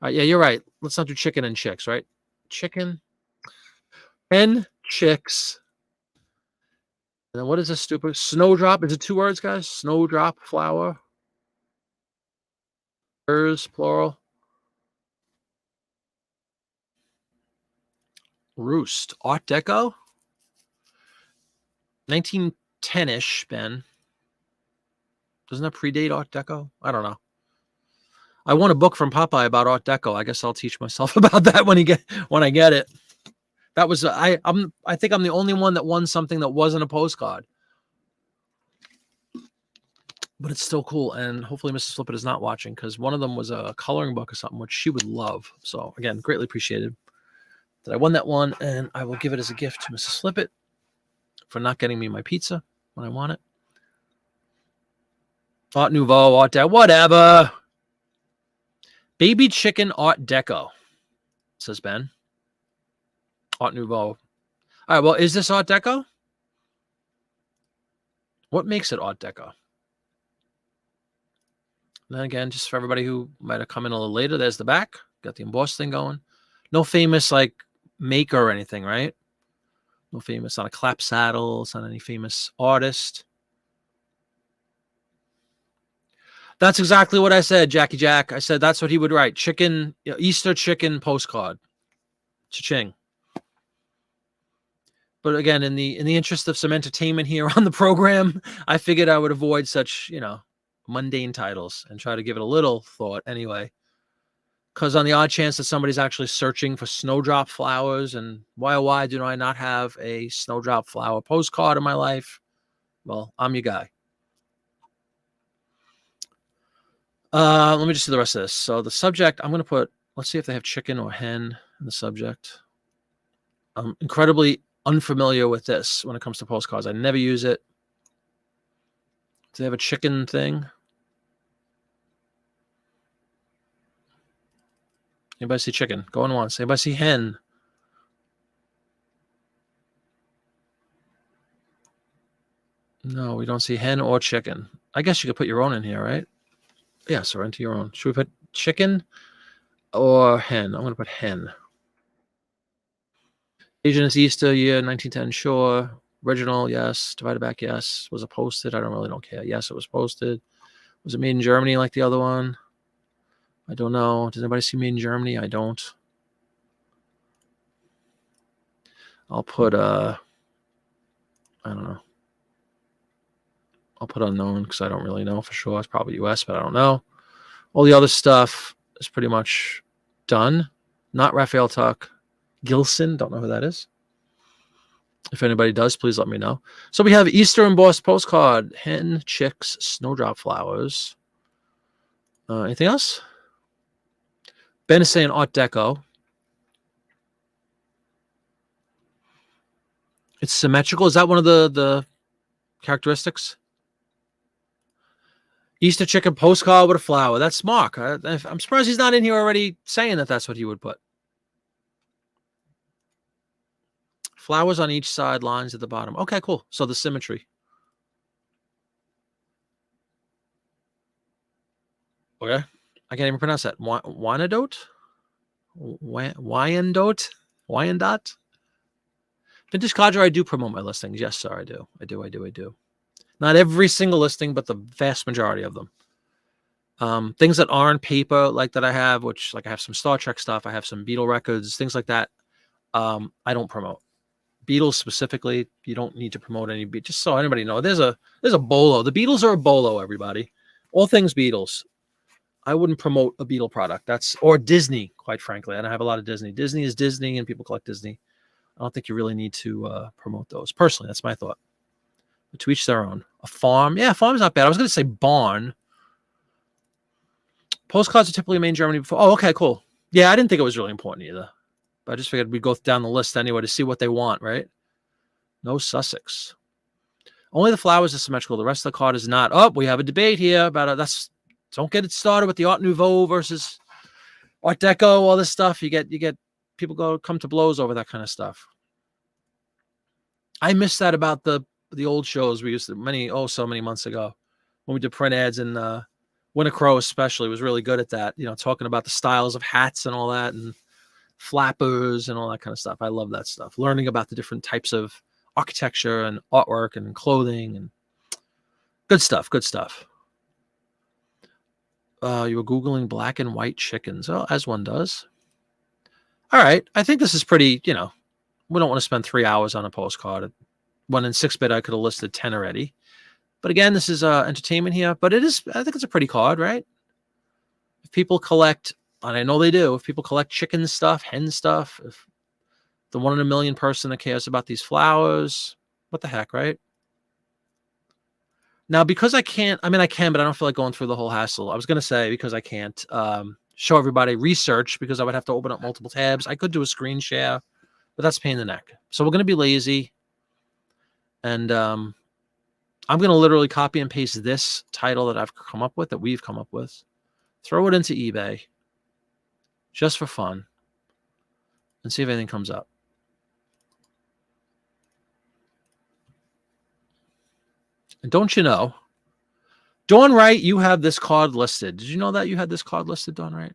Yeah, you're right. Let's not do chicken and chicks, right? Chicken, hen, chicks. And then what is this stupid? Snowdrop. Is it 2 words, guys? Snowdrop flower. Plural. Roost. Art Deco. 1910-ish, Ben. Doesn't that predate Art Deco? I don't know. I want a book from Popeye about Art Deco. I guess I'll teach myself about that when I get it. That was I think I'm the only one that won something that wasn't a postcard. But it's still cool, and hopefully Mrs. Flippett is not watching because one of them was a coloring book or something, which she would love. So again, greatly appreciated that I won that one, and I will give it as a gift to Mrs. Flippett for not getting me my pizza when I want it. Art Nouveau, Art Deco, whatever. Baby chicken Art Deco, says Ben. Art Nouveau. All right, well, is this Art Deco? What makes it Art Deco? And then again, just for everybody who might have come in a little later, there's the back. Got the embossed thing going. No famous like maker or anything, right? No famous, not a clap saddle. It's not any famous artist. That's exactly what I said, Jackie Jack. I said that's what he would write. Chicken, Easter chicken postcard. Cha-ching. But again, in the interest of some entertainment here on the program, I figured I would avoid such, mundane titles and try to give it a little thought anyway. Because on the odd chance that somebody's actually searching for snowdrop flowers and why do I not have a snowdrop flower postcard in my life? Well, I'm your guy. Let me just do the rest of this. So the subject, I'm going to put, let's see if they have chicken or hen in the subject. I'm incredibly unfamiliar with this when it comes to postcards. I never use it. Do they have a chicken thing? Anybody see chicken? Going once. Anybody see hen? No, we don't see hen or chicken. I guess you could put your own in here, right? Yeah, so enter your own. Should we put chicken or hen? I'm going to put hen. Asian is Easter year, 1910, sure. Original, yes. Divided back, yes. Was it posted? I don't care. Yes, it was posted. Was it made in Germany like the other one? I don't know. Does anybody see made in Germany? I don't. I'll put, I don't know. I'll put unknown because I don't really know for sure. It's probably US, but I don't know. All the other stuff is pretty much done. Not Raphael Tuck. Gilson, don't know who that is. If anybody does, please let me know. So we have Easter embossed postcard, hen, chicks, snowdrop flowers. Anything else? Ben is saying Art Deco. It's symmetrical. Is that one of the characteristics? Easter chicken postcard with a flower. That's Mark. I'm surprised he's not in here already saying that that's what he would put. Flowers on each side, lines at the bottom. Okay, cool. So the symmetry. Okay. I can't even pronounce that. Wyandotte? Wyandotte? Wyandotte? Vintage Cadre, I do promote my listings. Yes, sir, I do. I do. Not every single listing, but the vast majority of them. Things that aren't paper, like that I have, which like I have some Star Trek stuff, I have some Beatle records, things like that. I don't promote. Beatles specifically, you don't need to promote any. Just so anybody know, there's a bolo. The Beatles are a bolo. Everybody, all things Beatles. I wouldn't promote a Beatle product. Or Disney, quite frankly. And I have a lot of Disney. Disney is Disney, and people collect Disney. I don't think you really need to promote those. Personally, that's my thought. But to each their own. A farm, yeah, farm's not bad. I was going to say barn. Postcards are typically made in Germany before. Oh, okay, cool. Yeah, I didn't think it was really important either. But I just figured we'd go down the list anyway to see what they want, right? No Sussex. Only the flowers are symmetrical. The rest of the card is not. Oh, we have a debate here about it. Don't get it started with the Art Nouveau versus Art Deco, all this stuff. You get people come to blows over that kind of stuff. I miss that about the old shows we used to so many months ago when we did print ads, and Winter Crow especially was really good at that. Talking about the styles of hats and all that, and flappers and all that kind of stuff. I love that stuff. Learning about the different types of architecture and artwork and clothing and good stuff. You were Googling black and white chickens. Oh, as one does. All right. I think this is pretty, we don't want to spend 3 hours on a postcard. When in 6-bit, I could have listed 10 already. But again, this is entertainment here. But I think it's a pretty card, right? If people collect, and I know they do, if people collect chicken stuff, hen stuff, if the 1 in a million person that cares about these flowers, what the heck, right? Now, because I can, but I don't feel like going through the whole hassle. I was going to say, because I can't show everybody research, because I would have to open up multiple tabs. I could do a screen share, but that's a pain in the neck. So we're going to be lazy. And I'm going to literally copy and paste this title that we've come up with, throw it into eBay just for fun, and see if anything comes up. And don't you know, Dawn Wright, you have this card listed. Did you know that you had this card listed, Dawn Wright?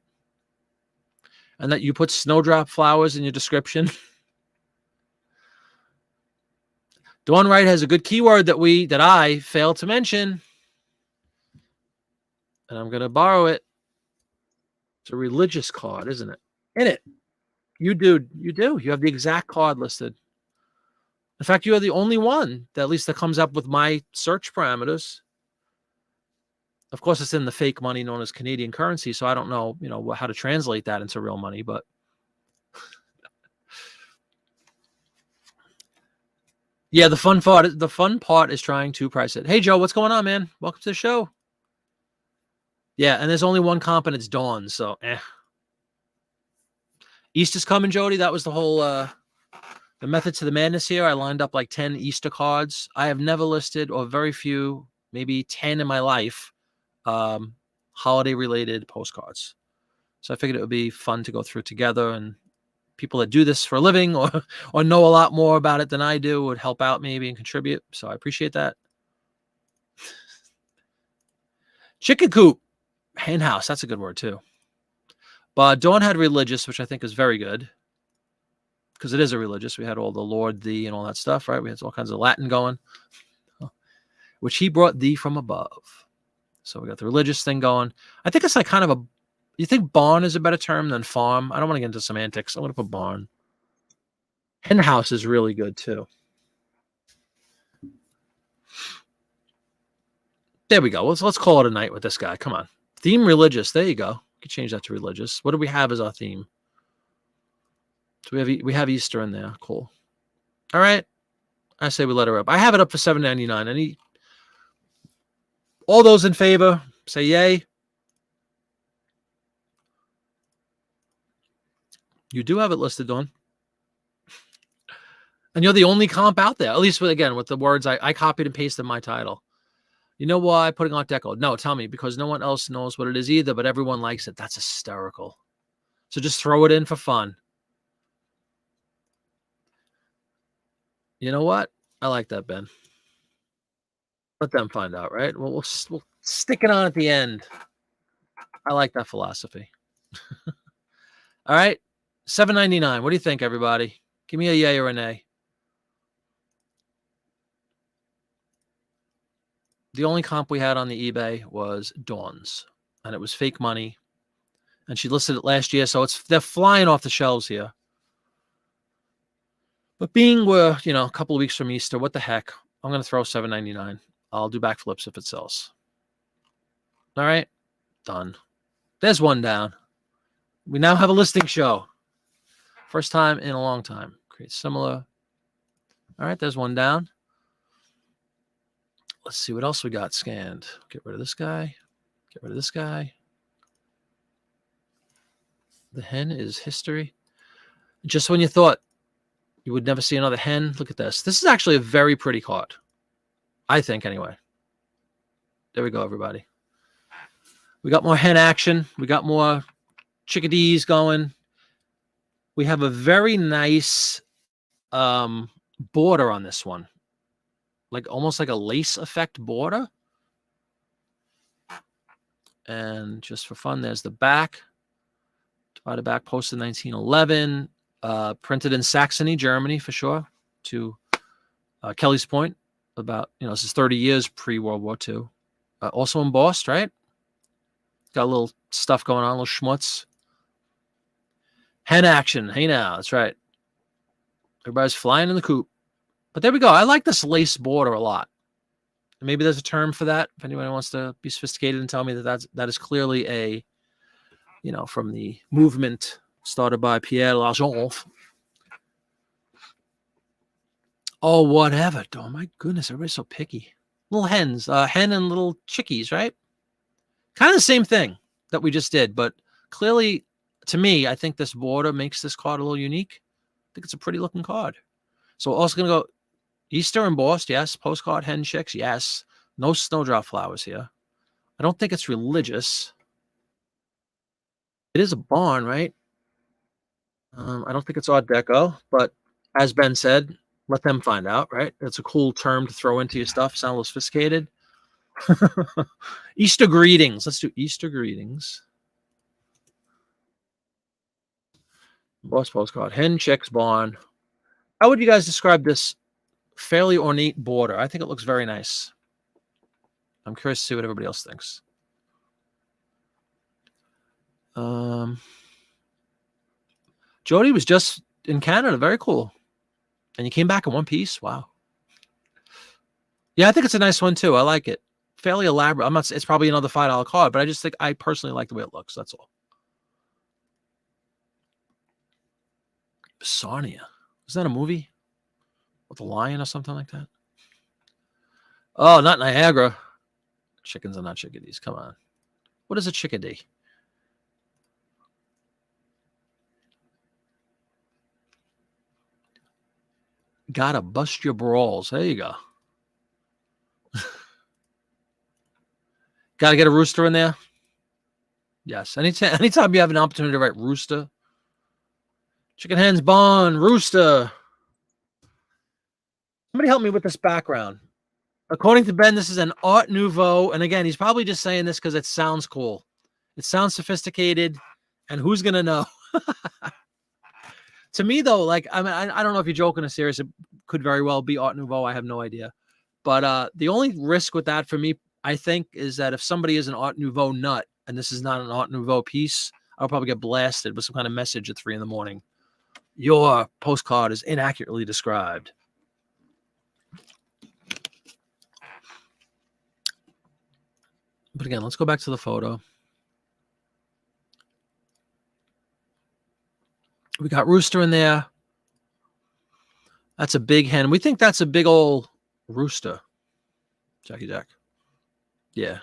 And that you put snowdrop flowers in your description? Dawn Wright has a good keyword that I failed to mention. And I'm going to borrow it. It's a religious card, isn't it? In it. You do. You have the exact card listed. In fact, you are the only one that comes up with my search parameters. Of course, it's in the fake money known as Canadian currency, so I don't know, how to translate that into real money, but yeah, the fun part is trying to price it. Hey, Joe, what's going on, man? Welcome to the show. Yeah, and there's only one comp, and it's Dawn, so Easter's coming, Jody. That was the whole the method to the madness here. I lined up like 10 Easter cards. I have never listed, or very few, maybe 10 in my life, holiday-related postcards. So I figured it would be fun to go through together, and people that do this for a living or know a lot more about it than I do would help out maybe and contribute. So I appreciate that. Chicken coop, hen house. That's a good word too. But Dawn had religious, which I think is very good, because it is a religious. We had all the Lord, thee, and all that stuff, right? We had all kinds of Latin going, which he brought thee from above. So we got the religious thing going. I think it's like kind of you think barn is a better term than farm? I don't want to get into semantics. I'm going to put barn. Hen house is really good too. There we go. Let's call it a night with this guy. Come on. Theme religious. There you go. We could change that to religious. What do we have as our theme? So we have Easter in there. Cool. All right. I say we let her up. I have it up for $7.99. All those in favor, say yay. You do have it listed, Dawn. And you're the only comp out there, at least with the words I copied and pasted my title. You know why? Putting Art Deco. No, tell me, because no one else knows what it is either, but everyone likes it. That's hysterical. So just throw it in for fun. You know what? I like that, Ben. Let them find out, right? We'll stick it on at the end. I like that philosophy. All right. $7.99. What do you think, everybody? Give me a yay or a nay. The only comp we had on the eBay was Dawn's, and it was fake money. And she listed it last year, so they're flying off the shelves here. But being we're a couple of weeks from Easter, what the heck? I'm going to throw $7.99. I'll do backflips if it sells. All right, done. There's one down. We now have a listing show. First time in a long time. Create similar. All right, there's one down. Let's see what else we got scanned. Get rid of this guy. Get rid of this guy. The hen is history. Just when you thought you would never see another hen, look at this. This is actually a very pretty card. I think, anyway. There we go, everybody. We got more hen action. We got more chickadees going. We have a very nice border on this one. Almost like a lace effect border. And just for fun, there's the back. Divided back, posted 1911. Printed in Saxony, Germany, for sure. To Kelly's point about, this is 30 years pre-World War II. Also embossed, right? Got a little stuff going on, a little schmutz. Hen action. Hey now, that's right. Everybody's flying in the coop. But there we go. I like this lace border a lot. And maybe there's a term for that. If anyone wants to be sophisticated and tell me that is clearly a, from the movement started by Pierre Laurent. Oh, whatever. Oh, my goodness. Everybody's so picky. Little hens. Hen and little chickies, right? Kind of the same thing that we just did. But clearly, to me, I think this border makes this card a little unique. I think it's a pretty looking card. So we're also going to go Easter embossed, yes. Postcard hen chicks, yes. No snowdrop flowers here. I don't think it's religious. It is a barn, right? I don't think it's Art Deco, but as Ben said, let them find out, right? It's a cool term to throw into your stuff. Sound a little sophisticated. Easter greetings. Let's do Easter greetings. Boss postcard. Hen, chicks, barn. How would you guys describe this fairly ornate border? I think it looks very nice. I'm curious to see what everybody else thinks. Jody was just in Canada. Very cool. And you came back in one piece. Wow. Yeah, I think it's a nice one too. I like it. Fairly elaborate. It's probably another $5 card, but I just think I personally like the way it looks. That's all. Sarnia. Is that a movie with a lion or something like that? Oh, not Niagara. Chickens are not chickadees. Come on. What is a chickadee? Gotta bust your brawls. There you go. Gotta get a rooster in there. Yes. Anytime you have an opportunity to write rooster. Chicken hens, barn, rooster. Somebody help me with this background. According to Ben, this is an Art Nouveau. And again, he's probably just saying this because it sounds cool. It sounds sophisticated. And who's going to know? To me, though, I don't know if you're joking or serious. It could very well be Art Nouveau. I have no idea. But the only risk with that for me, I think, is that if somebody is an Art Nouveau nut and this is not an Art Nouveau piece, I'll probably get blasted with some kind of message at 3 a.m. Your postcard is inaccurately described. But again, let's go back to the photo. We got rooster in there. That's a big hen. We think that's a big old rooster. Jackie Jack. Yeah.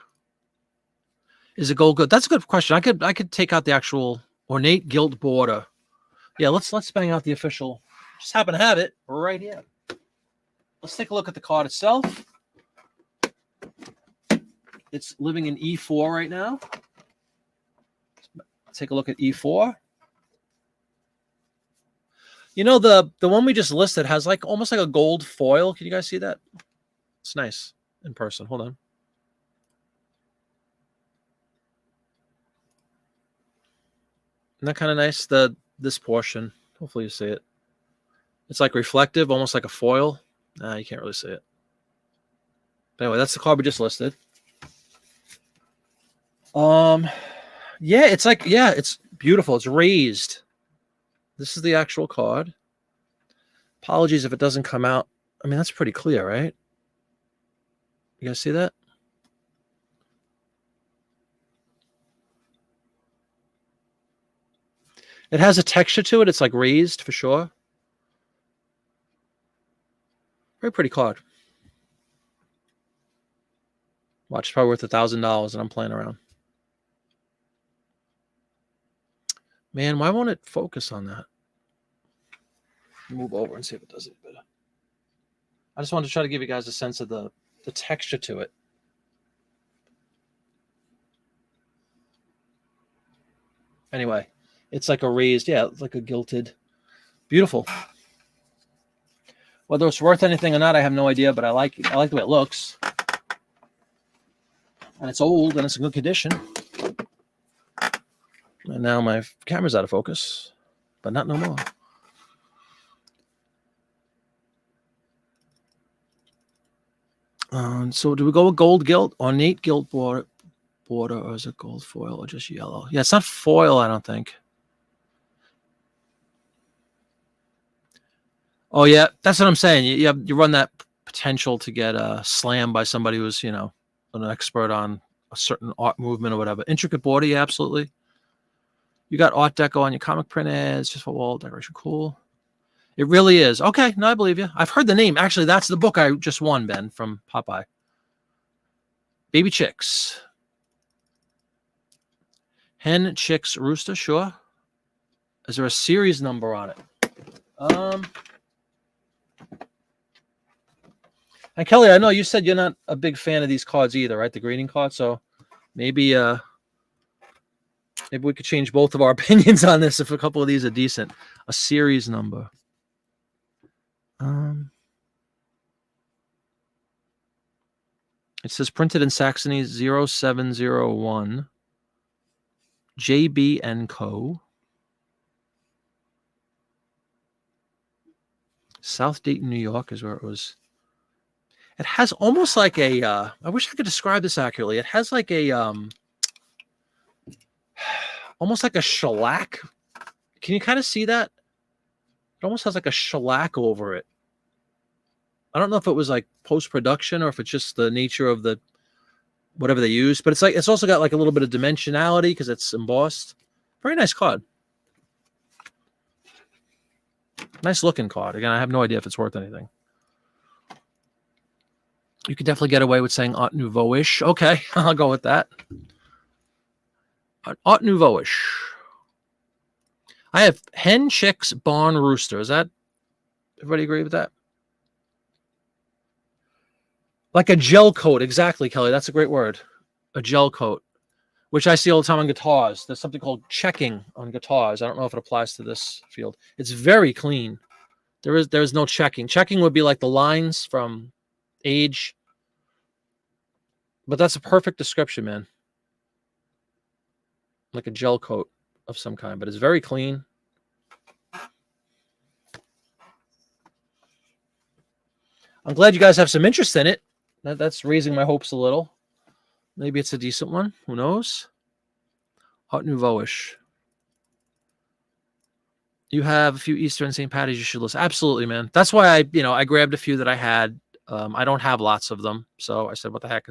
Is it gold good? That's a good question. I could take out the actual ornate gilt border. Yeah, let's bang out the official. Just happen to have it right here. Let's take a look at the card itself. It's living in E4 right now. Let's take a look at E4. You know, the one we just listed has like almost like a gold foil. Can you guys see that? It's nice in person. Hold on. Isn't that kind of nice? This portion. Hopefully you see it. It's like reflective, almost like a foil. Nah, you can't really see it. But anyway, that's the card we just listed. Yeah, it's like, yeah, it's beautiful. It's raised. This is the actual card. Apologies if it doesn't come out. I mean, that's pretty clear, right? You guys see that? It has a texture to it. It's like raised for sure. Very pretty card. Watch, it's probably worth $1,000 and I'm playing around. Man, why won't it focus on that? Move over and see if it does it better. I just wanted to try to give you guys a sense of the texture to it. Anyway, it's like a raised, yeah, it's like a gilded. Beautiful. Whether it's worth anything or not, I have no idea, but I like the way it looks. And it's old and it's in good condition. And now my camera's out of focus, but not no more. So do we go with gold gilt, ornate gilt border, or is it gold foil or just yellow? Yeah, it's not foil, I don't think. Oh yeah, that's what I'm saying. You run that potential to get slammed by somebody who's, you know, an expert on a certain art movement or whatever. Intricate border, yeah, absolutely. You got Art Deco on your comic print ads, just for wall decoration. Cool. It really is. Okay, no, I believe you. I've heard the name. Actually, that's the book I just won, Ben, from Popeye. Baby Chicks. Hen, Chicks, Rooster, sure. Is there a series number on it? And Kelly, I know you said you're not a big fan of these cards either, right? The greeting card. So maybe we could change both of our opinions on this if a couple of these are decent. A series number. It says printed in Saxony 0701 JB and Co. South Dayton, New York is where it was. It has almost like a I wish I could describe this accurately. It has like a almost like a shellac. Can you kind of see that? It almost has like a shellac over it. I don't know if it was like post-production or if it's just the nature of the whatever they use, but it's also got like a little bit of dimensionality because it's embossed. Very nice card. Nice looking card. Again, I have no idea if it's worth anything. You could definitely get away with saying Art Nouveau-ish. Okay, I'll go with that. Art Nouveau-ish. I have hen, chicks, barn, rooster. Is that, everybody agree with that? Like a gel coat. Exactly, Kelly. That's a great word. A gel coat, which I see all the time on guitars. There's something called checking on guitars. I don't know if it applies to this field. It's very clean. There's no checking. Checking would be like the lines from age. But that's a perfect description, man. Like a gel coat of some kind, but it's very clean. I'm glad you guys have some interest in it. That's raising my hopes a little. Maybe it's a decent one. Who knows? Art Nouveau-ish. You have a few Easter and St. Patty's you should list. Absolutely, man. That's why I grabbed a few that I had. I don't have lots of them, so I said, "What the heck?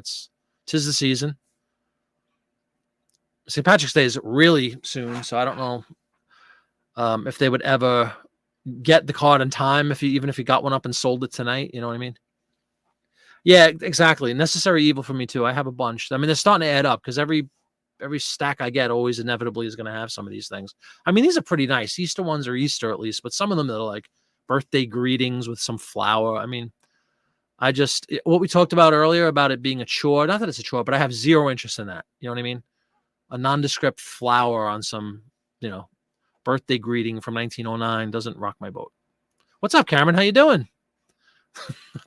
Tis the season." St. Patrick's Day is really soon, so I don't know. if they would ever get the card in time, even if he got one up and sold it tonight, you know what I mean? Yeah, exactly. Necessary evil for me too. I have a bunch. I mean, they're starting to add up because every stack I get always inevitably is going to have some of these things. I mean, these are pretty nice. Easter ones are Easter at least, but some of them that are like birthday greetings with some flower. I mean, what we talked about earlier about it being a chore, not that it's a chore, but I have zero interest in that. You know what I mean? A nondescript flower on some, birthday greeting from 1909 doesn't rock my boat. What's up, Cameron? How you doing?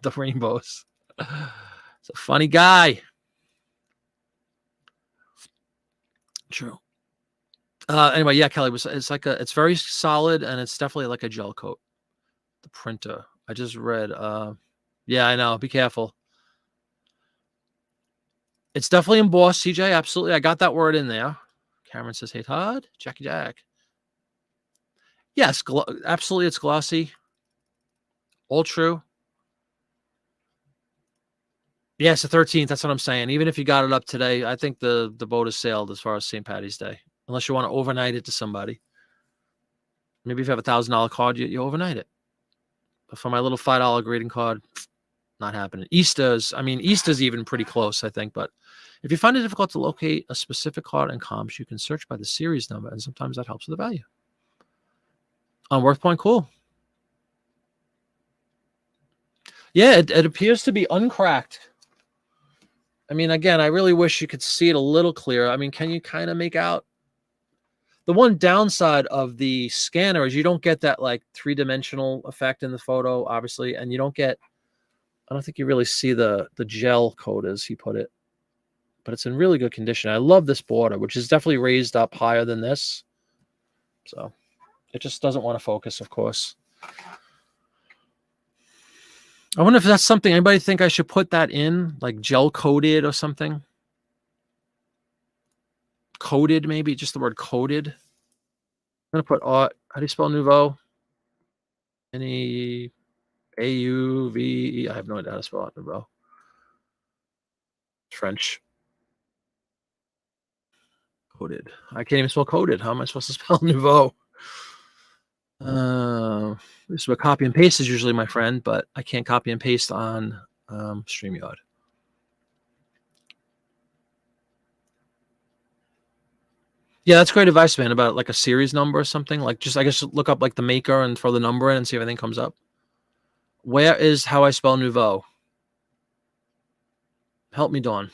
The rainbows. It's a funny guy. True. Anyway, yeah, Kelly, it's very solid and it's definitely like a gel coat. The printer. I just read. Yeah, I know. Be careful. It's definitely embossed, CJ. Absolutely. I got that word in there. Cameron says, hey, Todd. Jackie Jack. Yes, absolutely. It's glossy. All true. Yeah, it's the 13th. That's what I'm saying. Even if you got it up today, I think the boat has sailed as far as St. Patty's Day. Unless you want to overnight it to somebody. Maybe if you have $1,000 card, you overnight it. But for my little $5 greeting card, not happening. Easter's even pretty close, I think. But if you find it difficult to locate a specific card in comps, you can search by the series number, and sometimes that helps with the value. On Worth Point, cool. Yeah, it appears to be uncracked. I mean, again, I really wish you could see it a little clearer. I mean, can you kind of make out? The one downside of the scanner is you don't get that like 3-dimensional effect in the photo, obviously, and you don't get, I don't think you really see the gel coat as he put it, but it's in really good condition. I love this border, which is definitely raised up higher than this. So it just doesn't want to focus, of course. I wonder if that's something, anybody think I should put that in, like gel coated or something? Coated, maybe, just the word coated. I'm going to put, how do you spell nouveau? N-E-A-U-V-E. I have no idea how to spell it, nouveau. French. Coated. I can't even spell coated. How am I supposed to spell nouveau? This is where copy and paste is usually my friend, but I can't copy and paste on StreamYard. Yeah, that's great advice, man, about like a series number or something. Like just, I guess, look up like the maker and throw the number in and see if anything comes up. Where is how I spell nouveau? Help me, Dawn.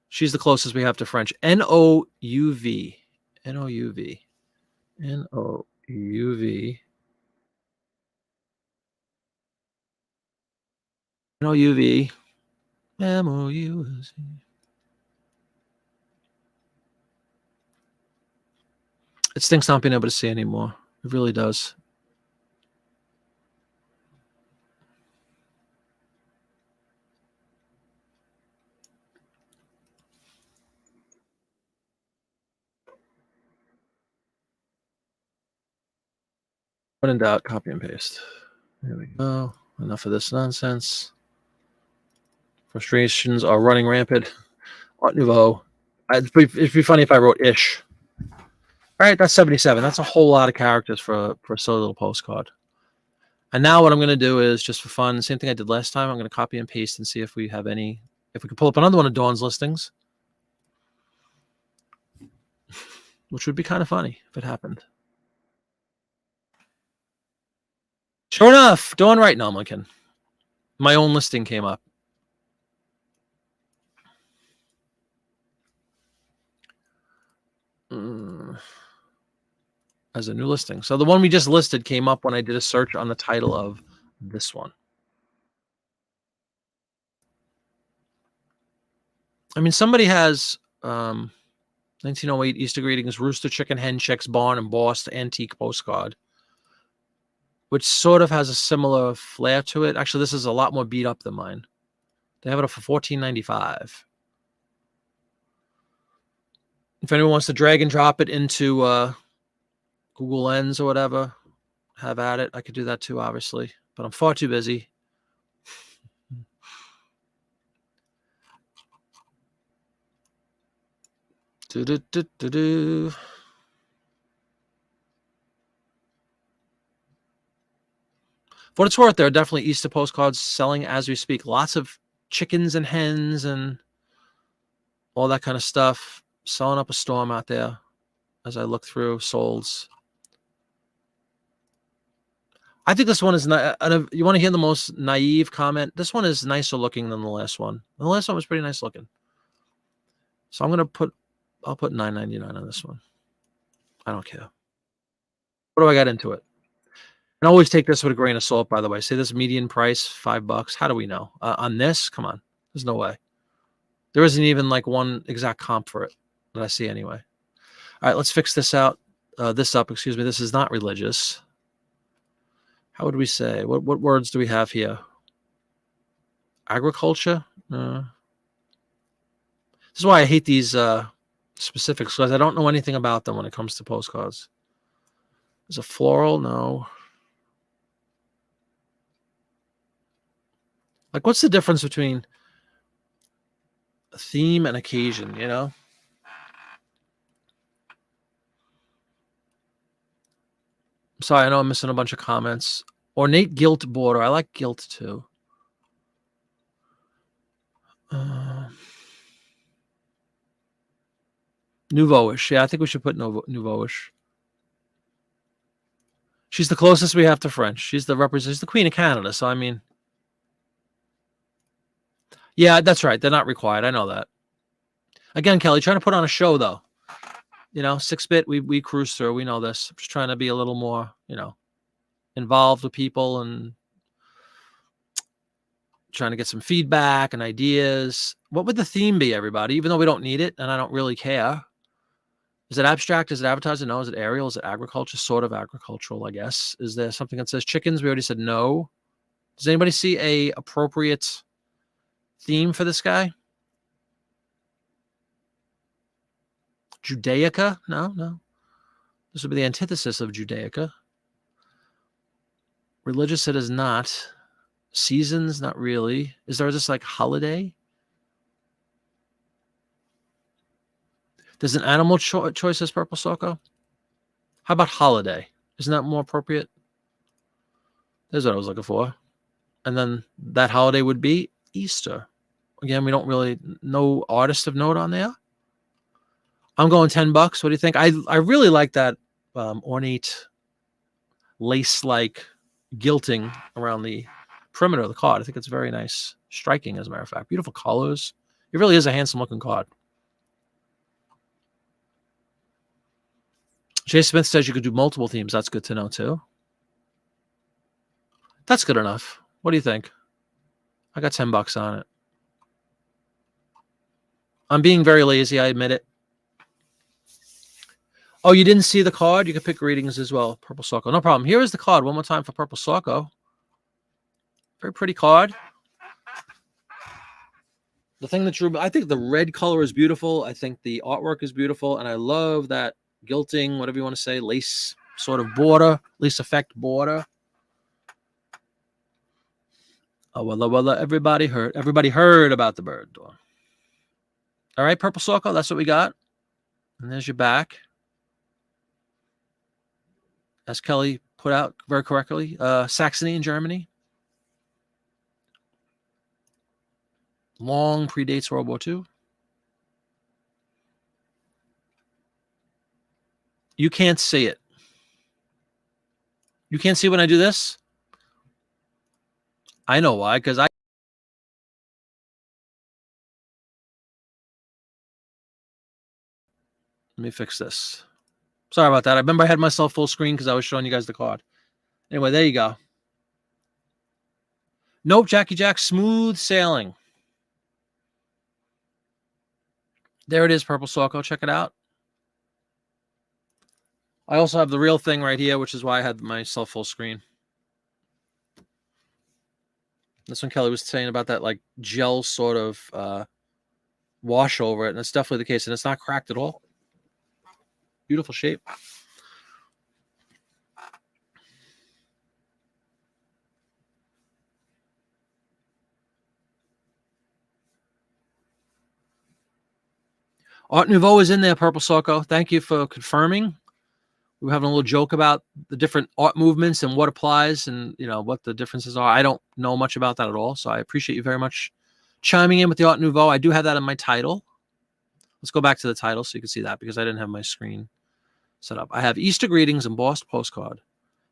She's the closest we have to French. N-O-U-V. N-O-U-V. N-O-U-V. N-O-U-V. M-O-U-S-E. It stinks not being able to see anymore. It really does. When in doubt, copy and paste. There we go. Enough of this nonsense. Frustrations are running rampant. Art Nouveau. It'd be funny if I wrote ish. All right, that's 77. That's a whole lot of characters for a silly little postcard. And now what I'm going to do is, just for fun, same thing I did last time, I'm going to copy and paste and see if we have any, if we can pull up another one of Dawn's listings, which would be kind of funny if it happened. Sure enough, Dawn right now, Lincoln. My own listing came up. As a new listing. So the one we just listed came up when I did a search on the title of this one. I mean, somebody has 1908 Easter Greetings, Rooster Chicken Hen Chicks Barn embossed antique postcard, which sort of has a similar flair to it. Actually, this is a lot more beat up than mine. They have it up for $14.95. If anyone wants to drag and drop it into Google Lens or whatever, have at it. I could do that too, obviously, but I'm far too busy. For what it's worth, there are definitely Easter postcards selling as we speak. Lots of chickens and hens and all that kind of stuff. Selling up a storm out there as I look through solds. I think this one is not. You want to hear the most naive comment? This one is nicer looking than the last one. The last one was pretty nice looking. So I'll put $9.99 on this one. I don't care. What do I got into it? And always take this with a grain of salt, by the way. Say this median price, $5. How do we know? On this, come on. There's no way. There isn't even like one exact comp for it that I see anyway. All right, let's fix this up. Excuse me. This is not religious. How would we say? What words do we have here? Agriculture? This is why I hate these specifics, because I don't know anything about them when it comes to postcards. Is a floral? No. Like, what's the difference between a theme and occasion, you know? Sorry, I know I'm missing a bunch of comments. Ornate gilt border. I like gilt too. Nouveau-ish. Yeah, I think we should put nouveau-ish. She's the closest we have to French. She's the Queen of Canada. So, I mean, yeah, that's right. They're not required. I know that. Again, Kelly, trying to put on a show, though. You know, 6-bit, we cruise through. We know this. I'm just trying to be a little more, you know, involved with people and trying to get some feedback and ideas. What would the theme be, everybody? Even though we don't need it and I don't really care. Is it abstract? Is it advertising? No. Is it aerial? Is it agriculture? Sort of agricultural, I guess. Is there something that says chickens? We already said no. Does anybody see a appropriate theme for this guy? Judaica? No. This would be the antithesis of Judaica. Religious, it is not. Seasons, not really. Is there just like holiday? There's an animal choice as Purple Soko. How about holiday? Isn't that more appropriate? There's what I was looking for. And then that holiday would be Easter. Again, we don't really know artist of note on there. I'm going $10. What do you think? I really like that ornate lace-like gilting around the perimeter of the card. I think it's very nice. Striking, as a matter of fact. Beautiful colors. It really is a handsome-looking card. Jay Smith says you could do multiple themes. That's good to know, too. That's good enough. What do you think? I got $10 on it. I'm being very lazy. I admit it. Oh, you didn't see the card? You can pick readings as well. Purple Soko. No problem. Here is the card. One more time for Purple Soko. Very pretty card. The thing that drew, I think the red color is beautiful. I think the artwork is beautiful. And I love that gilting, whatever you want to say, lace sort of border, lace effect border. Oh, well, everybody heard about the bird. All right, Purple Soko, that's what we got. And there's your back. As Kelly put out very correctly, Saxony in Germany. Long predates World War II. You can't see it. You can't see when I do this? I know why, because let me fix this. Sorry about that. I remember I had myself full screen because I was showing you guys the card. Anyway, there you go. Nope, Jackie Jack, smooth sailing. There it is, Purple Soko. Check it out. I also have the real thing right here, which is why I had myself full screen. That's when Kelly was saying about that like gel sort of wash over it, and it's definitely the case, and it's not cracked at all. Beautiful shape. Art Nouveau is in there, Purple Soko. Thank you for confirming. We were having a little joke about the different art movements and what applies and, you know, what the differences are. I don't know much about that at all. So I appreciate you very much chiming in with the Art Nouveau. I do have that in my title. Let's go back to the title so you can see that because I didn't have my screen set up. I have Easter greetings, embossed postcard,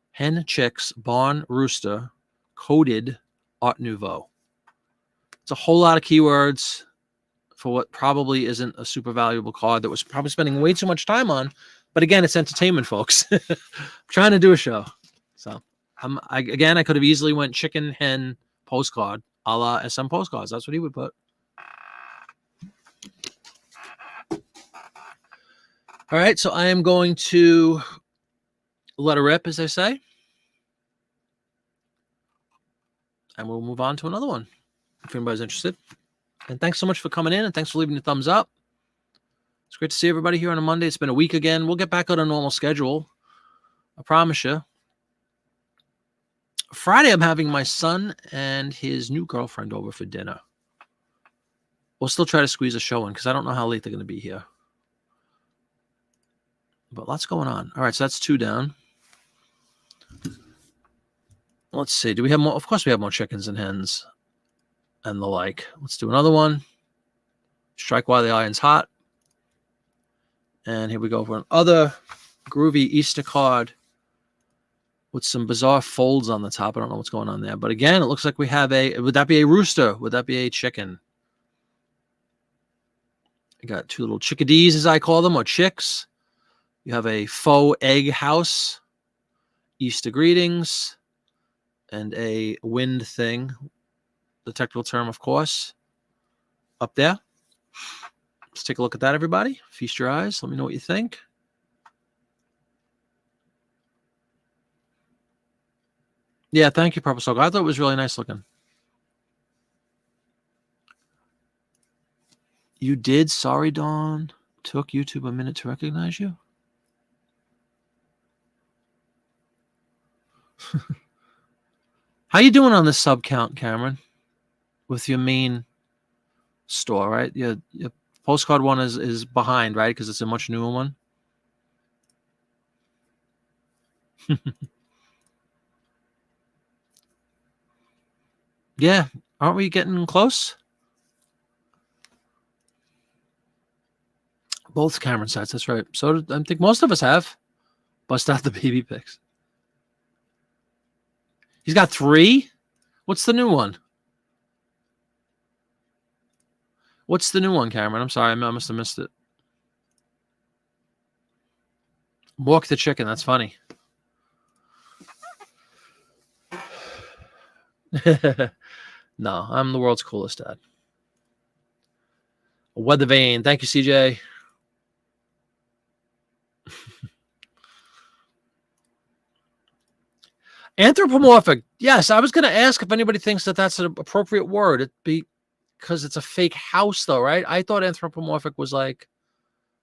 hen, chicks, barn, rooster, coded Art Nouveau. It's a whole lot of keywords for what probably isn't a super valuable card that was probably spending way too much time on. But again, it's entertainment, folks. I'm trying to do a show. So I could have easily went chicken, hen, postcard, a la SM postcards. That's what he would put. All right, so I am going to let her rip, as I say. And we'll move on to another one if anybody's interested. And thanks so much for coming in, and thanks for leaving a thumbs up. It's great to see everybody here on a Monday. It's been a week again. We'll get back on a normal schedule. I promise you. Friday, I'm having my son and his new girlfriend over for dinner. We'll still try to squeeze a show in because I don't know how late they're going to be here. But lots going on. All right, so that's 2 down. Let's see. Do we have more? Of course we have more chickens and hens and the like. Let's do another one. Strike while the iron's hot. And here we go for another groovy Easter card with some bizarre folds on the top. I don't know what's going on there. But again, it looks like we have a... Would that be a rooster? Would that be a chicken? I got 2 little chickadees, as I call them, or chicks. You have a faux egg house, Easter greetings, and a wind thing, the technical term, of course, up there. Let's take a look at that, everybody. Feast your eyes. Let me know what you think. Yeah, thank you, Purple Soul. I thought it was really nice looking. You did? Sorry, Dawn. Took YouTube a minute to recognize you? How you doing on the sub count, Cameron? With your main store, right? Your postcard one is behind, right? Because it's a much newer one. Yeah, aren't we getting close? Both Cameron sites, that's right. So I think most of us have. Bust out the baby pics. He's got 3? What's the new one? What's the new one, Cameron? I'm sorry, I must have missed it. Walk the chicken, that's funny. No, I'm the world's coolest dad. Weather Vane, thank you, CJ. Anthropomorphic. Yes, I was going to ask if anybody thinks that that's an appropriate word. It'd be because it's a fake house, though, right? I thought anthropomorphic was like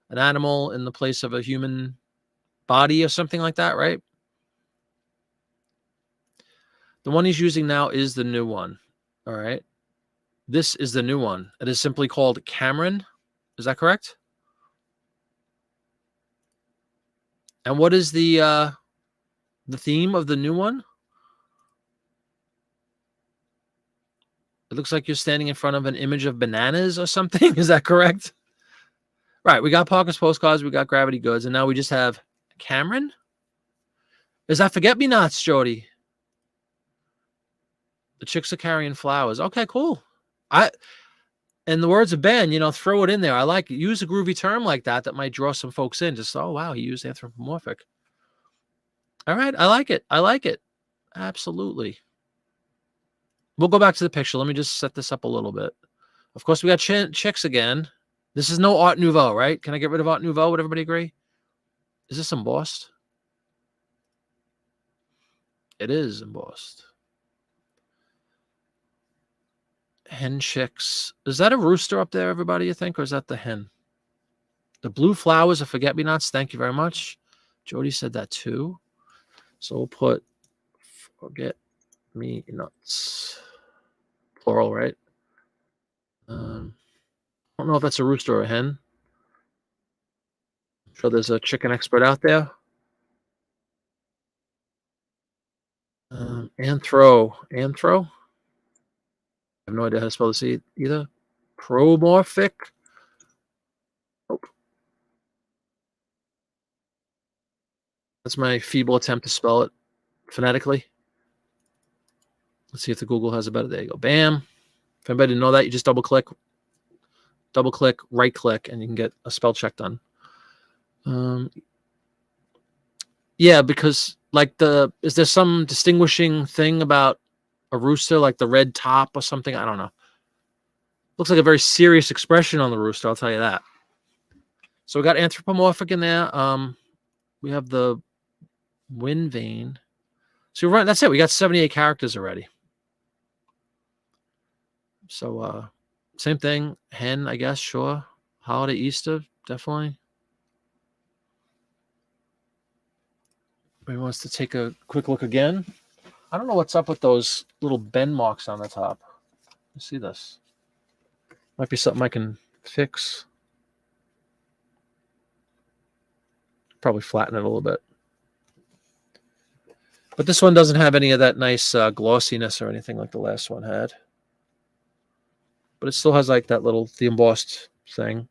an animal in the place of a human body or something like that, right? The one he's using now is the new one. All right. This is the new one. It is simply called Cameron. Is that correct? And what is the theme of the new one? It looks like you're standing in front of an image of bananas or something. Is that correct? Right. We got Parker's postcards. We got Gravity Goods. And now we just have Cameron. Is that Forget-Me-Nots, Jody? The chicks are carrying flowers. Okay, cool. In the words of Ben, throw it in there. I like it. Use a groovy term like that might draw some folks in. Just, oh, wow, he used anthropomorphic. All right. I like it. I like it. Absolutely. We'll go back to the picture. Let me just set this up a little bit. Of course, we got chicks again. This is no Art Nouveau, right? Can I get rid of Art Nouveau? Would everybody agree? Is this embossed? It is embossed. Hen chicks. Is that a rooster up there, everybody, you think? Or is that the hen? The blue flowers are Forget-Me-Nots. Thank you very much. Jody said that too. So we'll put Forget-Me-Nots. Plural, right? I don't know if that's a rooster or a hen. I'm sure there's a chicken expert out there. Anthro. I have no idea how to spell this either. Promorphic. Oh. That's my feeble attempt to spell it phonetically. Let's see if the Google has a better. There you go. Bam. If anybody didn't know that, you just double click, right click, and you can get a spell check done. Yeah, because like is there some distinguishing thing about a rooster, like the red top or something? I don't know. Looks like a very serious expression on the rooster, I'll tell you that. So we got anthropomorphic in there. We have the wind vane. So you're right. That's it. We got 78 characters already. So same thing. Hen, I guess, sure. Holiday, Easter, definitely. Maybe wants to take a quick look again. I don't know what's up with those little bend marks on the top. You see this? Might be something I can fix. Probably flatten it a little bit. But this one doesn't have any of that nice glossiness or anything like the last one had. But it still has like that the embossed thing.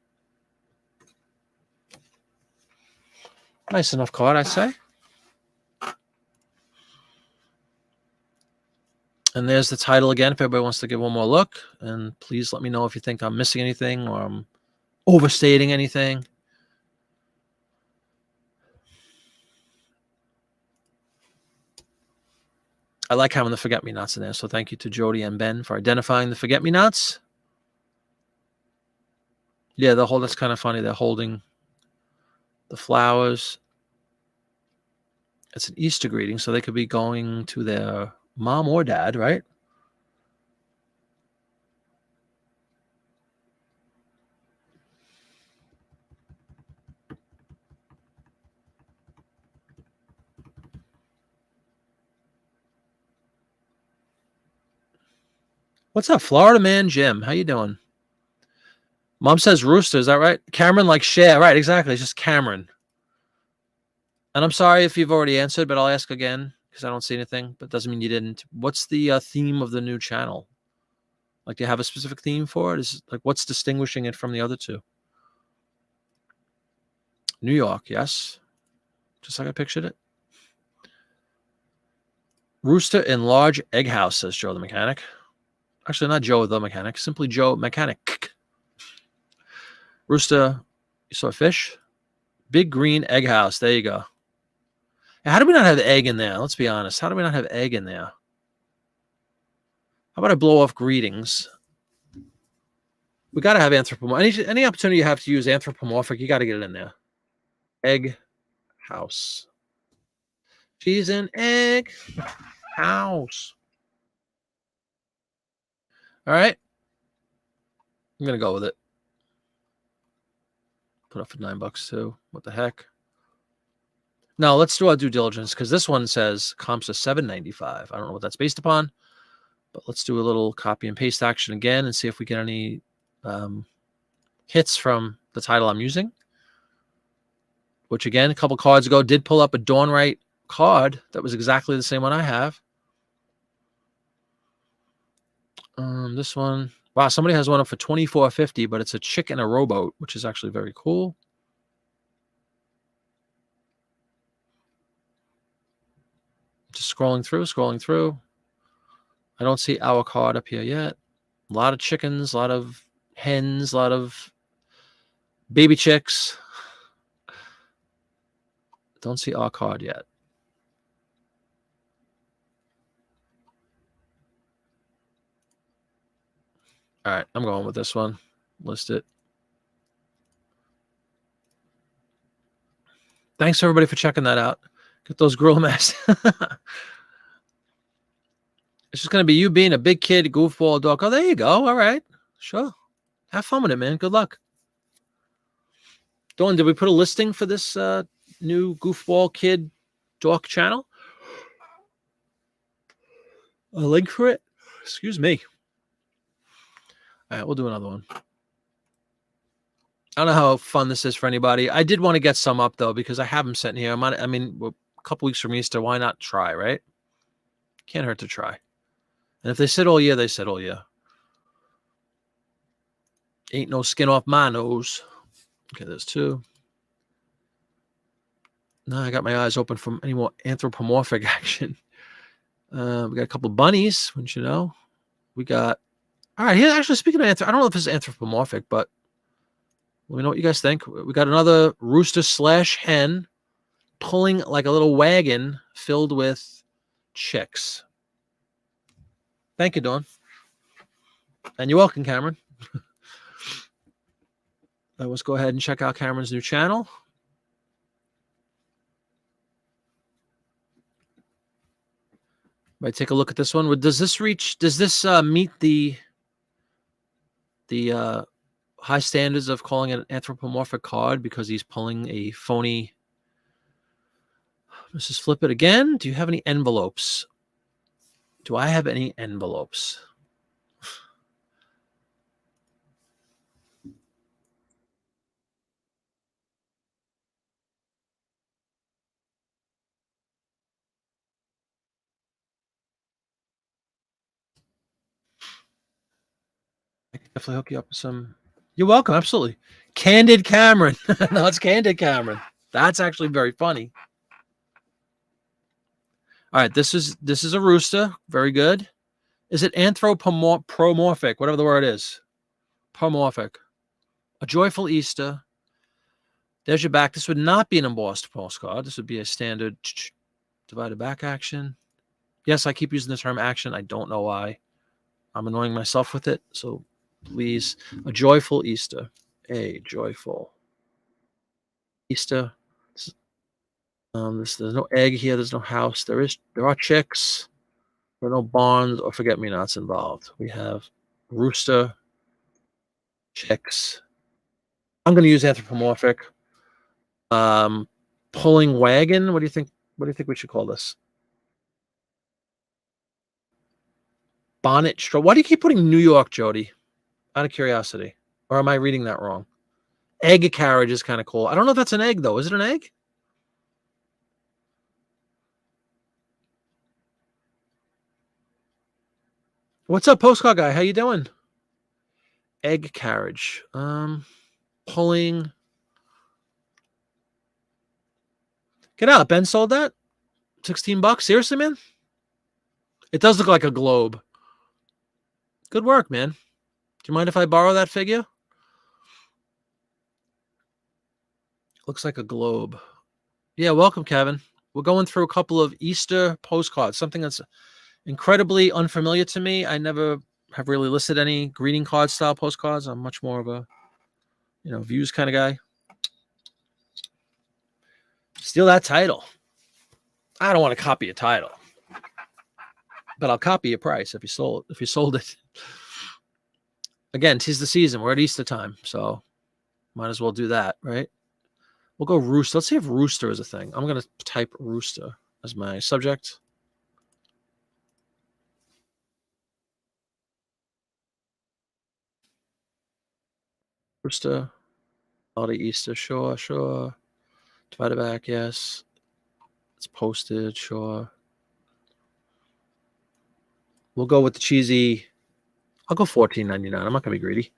Nice enough card, I'd say. And there's the title again, if everybody wants to give one more look. And please let me know if you think I'm missing anything or I'm overstating anything. I like having the forget-me-nots in there, so thank you to Jody and Ben for identifying the forget-me-nots. Yeah, that's kind of funny. They're holding the flowers. It's an Easter greeting, so they could be going to their mom or dad, right? What's up, Florida Man Jim? How you doing? Mom says rooster. Is that right? Cameron like share. Right, exactly. It's just Cameron. And I'm sorry if you've already answered, but I'll ask again because I don't see anything, but doesn't mean you didn't. What's the theme of the new channel? Like, do you have a specific theme for it? Is like, what's distinguishing it from the other two? New York, yes. Just like I pictured it. Rooster in large egg house, says Joe the mechanic. Actually, not Joe the mechanic, simply Joe mechanic. Rooster, you saw a fish? Big green egg house. There you go. How do we not have egg in there? Let's be honest. How do we not have egg in there? How about I blow off greetings? We got to have anthropomorphic. Any opportunity you have to use anthropomorphic, you got to get it in there. Egg house. She's an egg house. All right. I'm going to go with it. Put up for $9 too. What the heck? No, let's do our due diligence because this one says comps are $7.95. I don't know what that's based upon, but let's do a little copy and paste action again and see if we get any hits from the title I'm using. Which again, a couple cards ago did pull up a Dawn Right card that was exactly the same one I have. This one, wow, somebody has one up for $24.50, but it's a chick and a rowboat, which is actually very cool. Just scrolling through. I don't see our card up here yet. A lot of chickens, a lot of hens, a lot of baby chicks. Don't see our card yet. All right, I'm going with this one. List it. Thanks, everybody, for checking that out. Get those grill mats. It's just going to be you being a big kid, goofball dog. Oh, there you go. All right. Sure. Have fun with it, man. Good luck. Dawn, did we put a listing for this new goofball kid dog channel? A link for it? Excuse me. All right, we'll do another one. I don't know how fun this is for anybody. I did want to get some up, though, because I have them sitting here. I mean, we're a couple weeks from Easter. Why not try, right? Can't hurt to try. And if they sit all year, they sit all year. Ain't no skin off my nose. Okay, there's 2. Now I got my eyes open from any more anthropomorphic action. We got a couple bunnies, wouldn't you know? We got... All right, here, actually, speaking of I don't know if this is anthropomorphic, but let me know what you guys think. We got another rooster / hen pulling like a little wagon filled with chicks. Thank you, Dawn. And you're welcome, Cameron. Let's go ahead and check out Cameron's new channel. Might take a look at this one. Does this meet the high standards of calling it an anthropomorphic card because he's pulling a phony? Let's just flip it again. Do you have any envelopes? Do I have any envelopes? I can definitely hook you up with some. You're welcome. Absolutely. Candid Cameron. No, it's Candid Cameron. That's actually very funny. All right. This is a rooster. Very good. Is it anthropomorphic? Whatever the word is. Pomorphic. A joyful Easter. There's your back. This would not be an embossed postcard. This would be a standard divided back action. Yes, I keep using the term action. I don't know why. I'm annoying myself with it. So please, a joyful Easter. A joyful Easter. There's no egg here. There's no house. There are chicks. There are no barns or forget-me-nots involved. We have rooster, chicks. I'm going to use anthropomorphic. Pulling wagon. What do you think? What do you think we should call this? Bonnet straw. Why do you keep putting New York, Jody? Out of curiosity. Or am I reading that wrong? Egg carriage is kind of cool. I don't know if that's an egg, though. Is it an egg? What's up, postcard guy? How you doing? Egg carriage. Pulling. Get out. Ben sold that? $16? Seriously, man? It does look like a globe. Good work, man. Do you mind if I borrow that figure? Looks like a globe. Yeah, welcome, Kevin. We're going through a couple of Easter postcards, something that's incredibly unfamiliar to me. I never have really listed any greeting card style postcards. I'm much more of a, views kind of guy. Steal that title. I don't want to copy a title, but I'll copy a price if you sold it. Again, 'tis the season. We're at Easter time, so might as well do that, right? We'll go rooster. Let's see if rooster is a thing. I'm going to type rooster as my subject. Rooster. Holiday Easter. Sure. Divided back, yes. It's posted, sure. We'll go with the cheesy. I'll go $14.99. I'm not going to be greedy.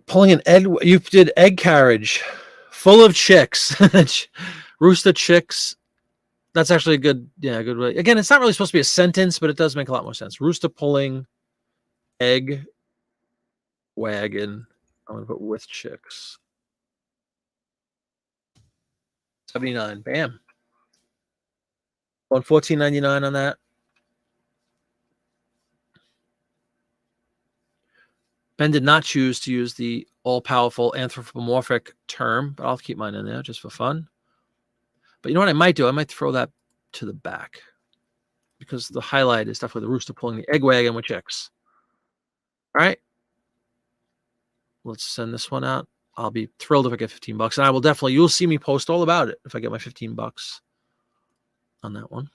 Pulling an egg. You did egg carriage. Full of chicks. Rooster chicks. That's actually a good way. Again, it's not really supposed to be a sentence, but it does make a lot more sense. Rooster pulling egg wagon. I'm going to put with chicks. 79. Bam. On $14.99 on that. Ben did not choose to use the all-powerful anthropomorphic term, but I'll keep mine in there just for fun. But you know what I might do? I might throw that to the back because the highlight is definitely the rooster pulling the egg wagon with chicks. All right. Let's send this one out. I'll be thrilled if I get $15. And I will definitely, you'll see me post all about it if I get my $15 on that one.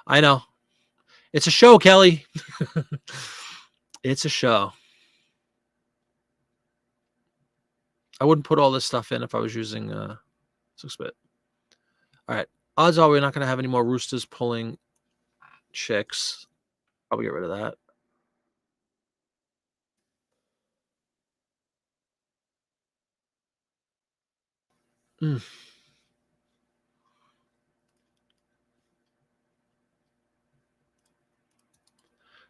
I know. It's a show, Kelly. It's a show. I wouldn't put all this stuff in if I was using 6-bit. All right. Odds are we're not going to have any more roosters pulling chicks. Probably get rid of that. Mm.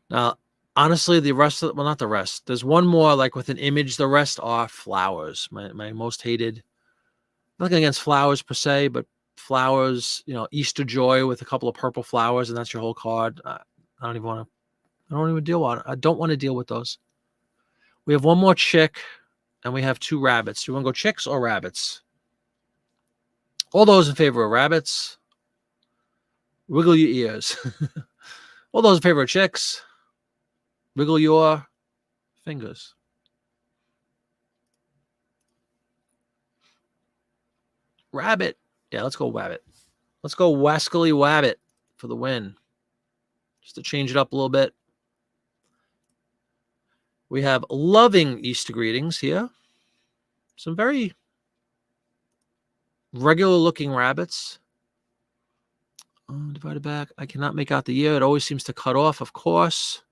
Now, honestly, the rest of well, not the rest. There's one more like with an image. The rest are flowers. My most hated. Nothing against flowers per se, but flowers. Easter joy with a couple of purple flowers, and that's your whole card. I don't even want to. I don't even deal with it. I don't want to deal with those. We have one more chick, and we have 2 rabbits. Do you want to go chicks or rabbits? All those in favor of rabbits, wiggle your ears. All those in favor of chicks, wiggle your fingers. Rabbit. Yeah, let's go rabbit. Let's go wascally wabbit for the win. Just to change it up a little bit. We have loving Easter greetings here. Some very regular looking rabbits. Divided back. I cannot make out the year. It always seems to cut off, of course.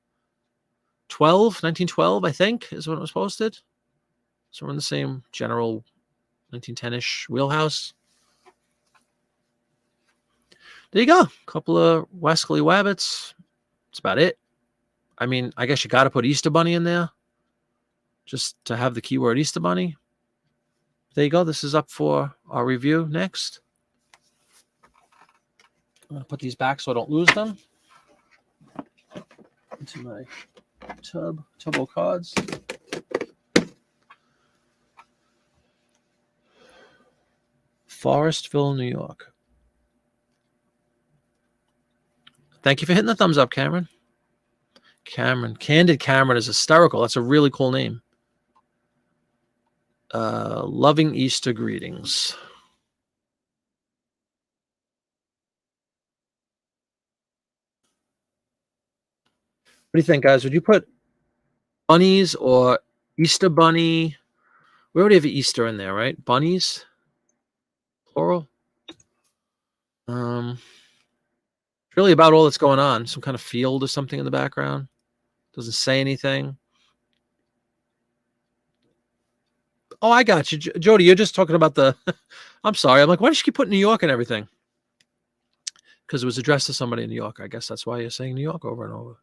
1912, I think, is when it was posted. So we're in the same general 1910-ish wheelhouse. There you go. A couple of wascally wabbits. That's about it. I mean, I guess you got to put Easter Bunny in there just to have the keyword Easter Bunny. There you go. This is up for our review next. I'm going to put these back so I don't lose them. Into my tub of cards. Forestville, New York. Thank you for hitting the thumbs up, Cameron. Candid Cameron is hysterical. That's a really cool name. Loving Easter greetings. What do you think, guys? Would you put bunnies or Easter bunny? We already have Easter in there, right? Bunnies, plural. Really about all that's going on. Some kind of field or something in the background. Doesn't say anything. Oh, I got you, Jody. You're just talking about the. I'm sorry. I'm like, why does she keep putting New York and everything? Because it was addressed to somebody in New York. I guess that's why you're saying New York over and over.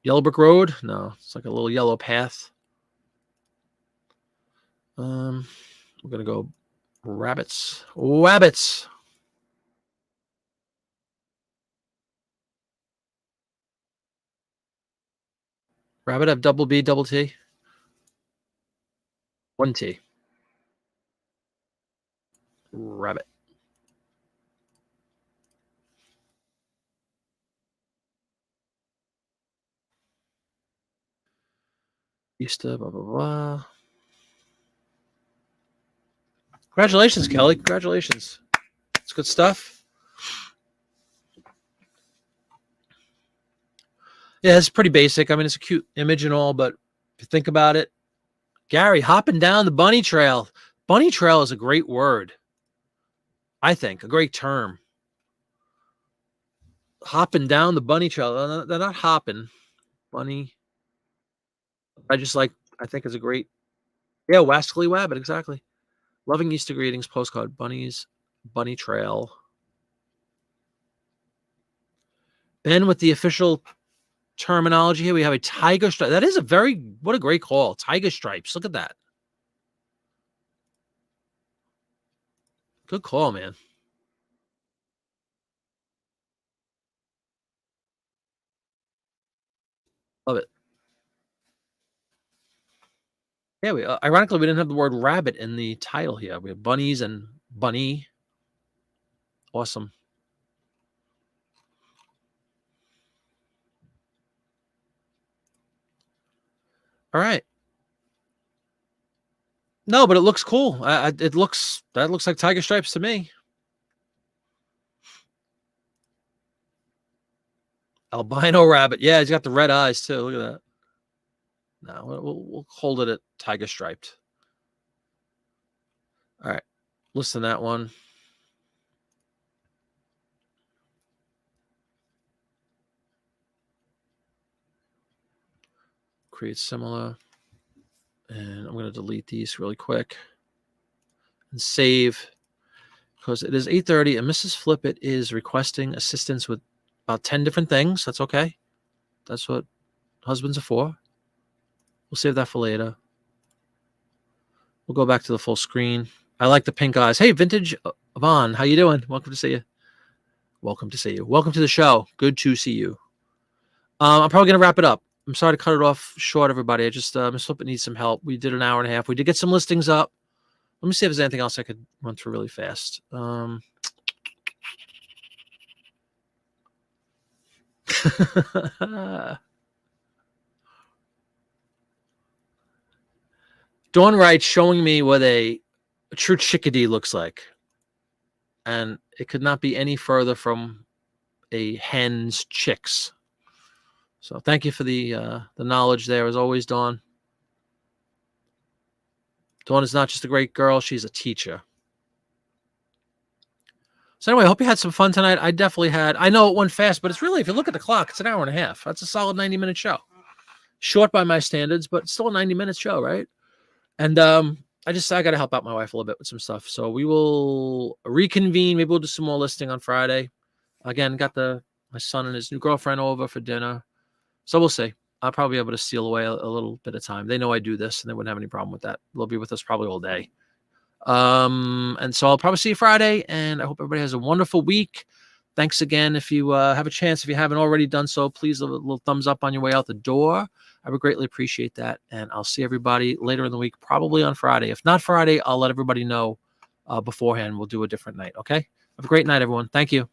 Yellow Brick Road? No, it's like a little yellow path. We're gonna go rabbits. Wabbits. Rabbit have double B, double T. 1 T. Rabbit. Easter, blah, blah, blah. Congratulations, Kelly. Congratulations. It's good stuff. Yeah, it's pretty basic. I mean, it's a cute image and all, but if you think about it, Gary, hopping down the bunny trail. Bunny trail is a great word. I think a great term. Hopping down the bunny trail. They're not hopping. Bunny. I think it's a great. Yeah, Wascally Wabbit, exactly. Loving Easter greetings, postcard, bunnies, bunny trail. Ben with the official terminology here. We have a tiger stripe. That is what a great call. Tiger stripes. Look at that. Good call, man. Love it. Yeah, ironically, we didn't have the word rabbit in the title here. We have bunnies and bunny. Awesome. All right. No, but it looks cool. That looks like tiger stripes to me. Albino rabbit. Yeah, he's got the red eyes too. Look at that. No, we'll hold it at tiger striped. All right, listen that one. Create similar. And I'm going to delete these really quick and save, because it is 8:30 and Mrs. Flippett is requesting assistance with about 10 different things. That's okay. That's what husbands are for. We'll save that for later. We'll go back to the full screen. I like the pink eyes. Hey, Vintage Yvonne, how you doing? Welcome to see you. Welcome to see you. Welcome to the show. Good to see you. I'm probably going to wrap it up. I'm sorry to cut it off short, everybody. I just, Miss Flippett needs some help. We did an hour and a half. We did get some listings up. Let me see if there's anything else I could run through really fast. Dawn writes, showing me what a true chickadee looks like. And it could not be any further from a hen's chicks. So thank you for the knowledge there, as always, Dawn. Dawn is not just a great girl, she's a teacher. So anyway, I hope you had some fun tonight. I definitely had. I know it went fast, but it's really, if you look at the clock, it's an hour and a half. That's a solid 90-minute show. Short by my standards, but still a 90-minute show, right? And I got to help out my wife a little bit with some stuff. So we will reconvene. Maybe we'll do some more listing on Friday. Again, got my son and his new girlfriend over for dinner. So we'll see. I'll probably be able to steal away a little bit of time. They know I do this, and they wouldn't have any problem with that. They'll be with us probably all day. And so I'll probably see you Friday, and I hope everybody has a wonderful week. Thanks again. If you have a chance, if you haven't already done so, please leave a little thumbs up on your way out the door. I would greatly appreciate that. And I'll see everybody later in the week, probably on Friday. If not Friday, I'll let everybody know beforehand. We'll do a different night. Okay. Have a great night, everyone. Thank you.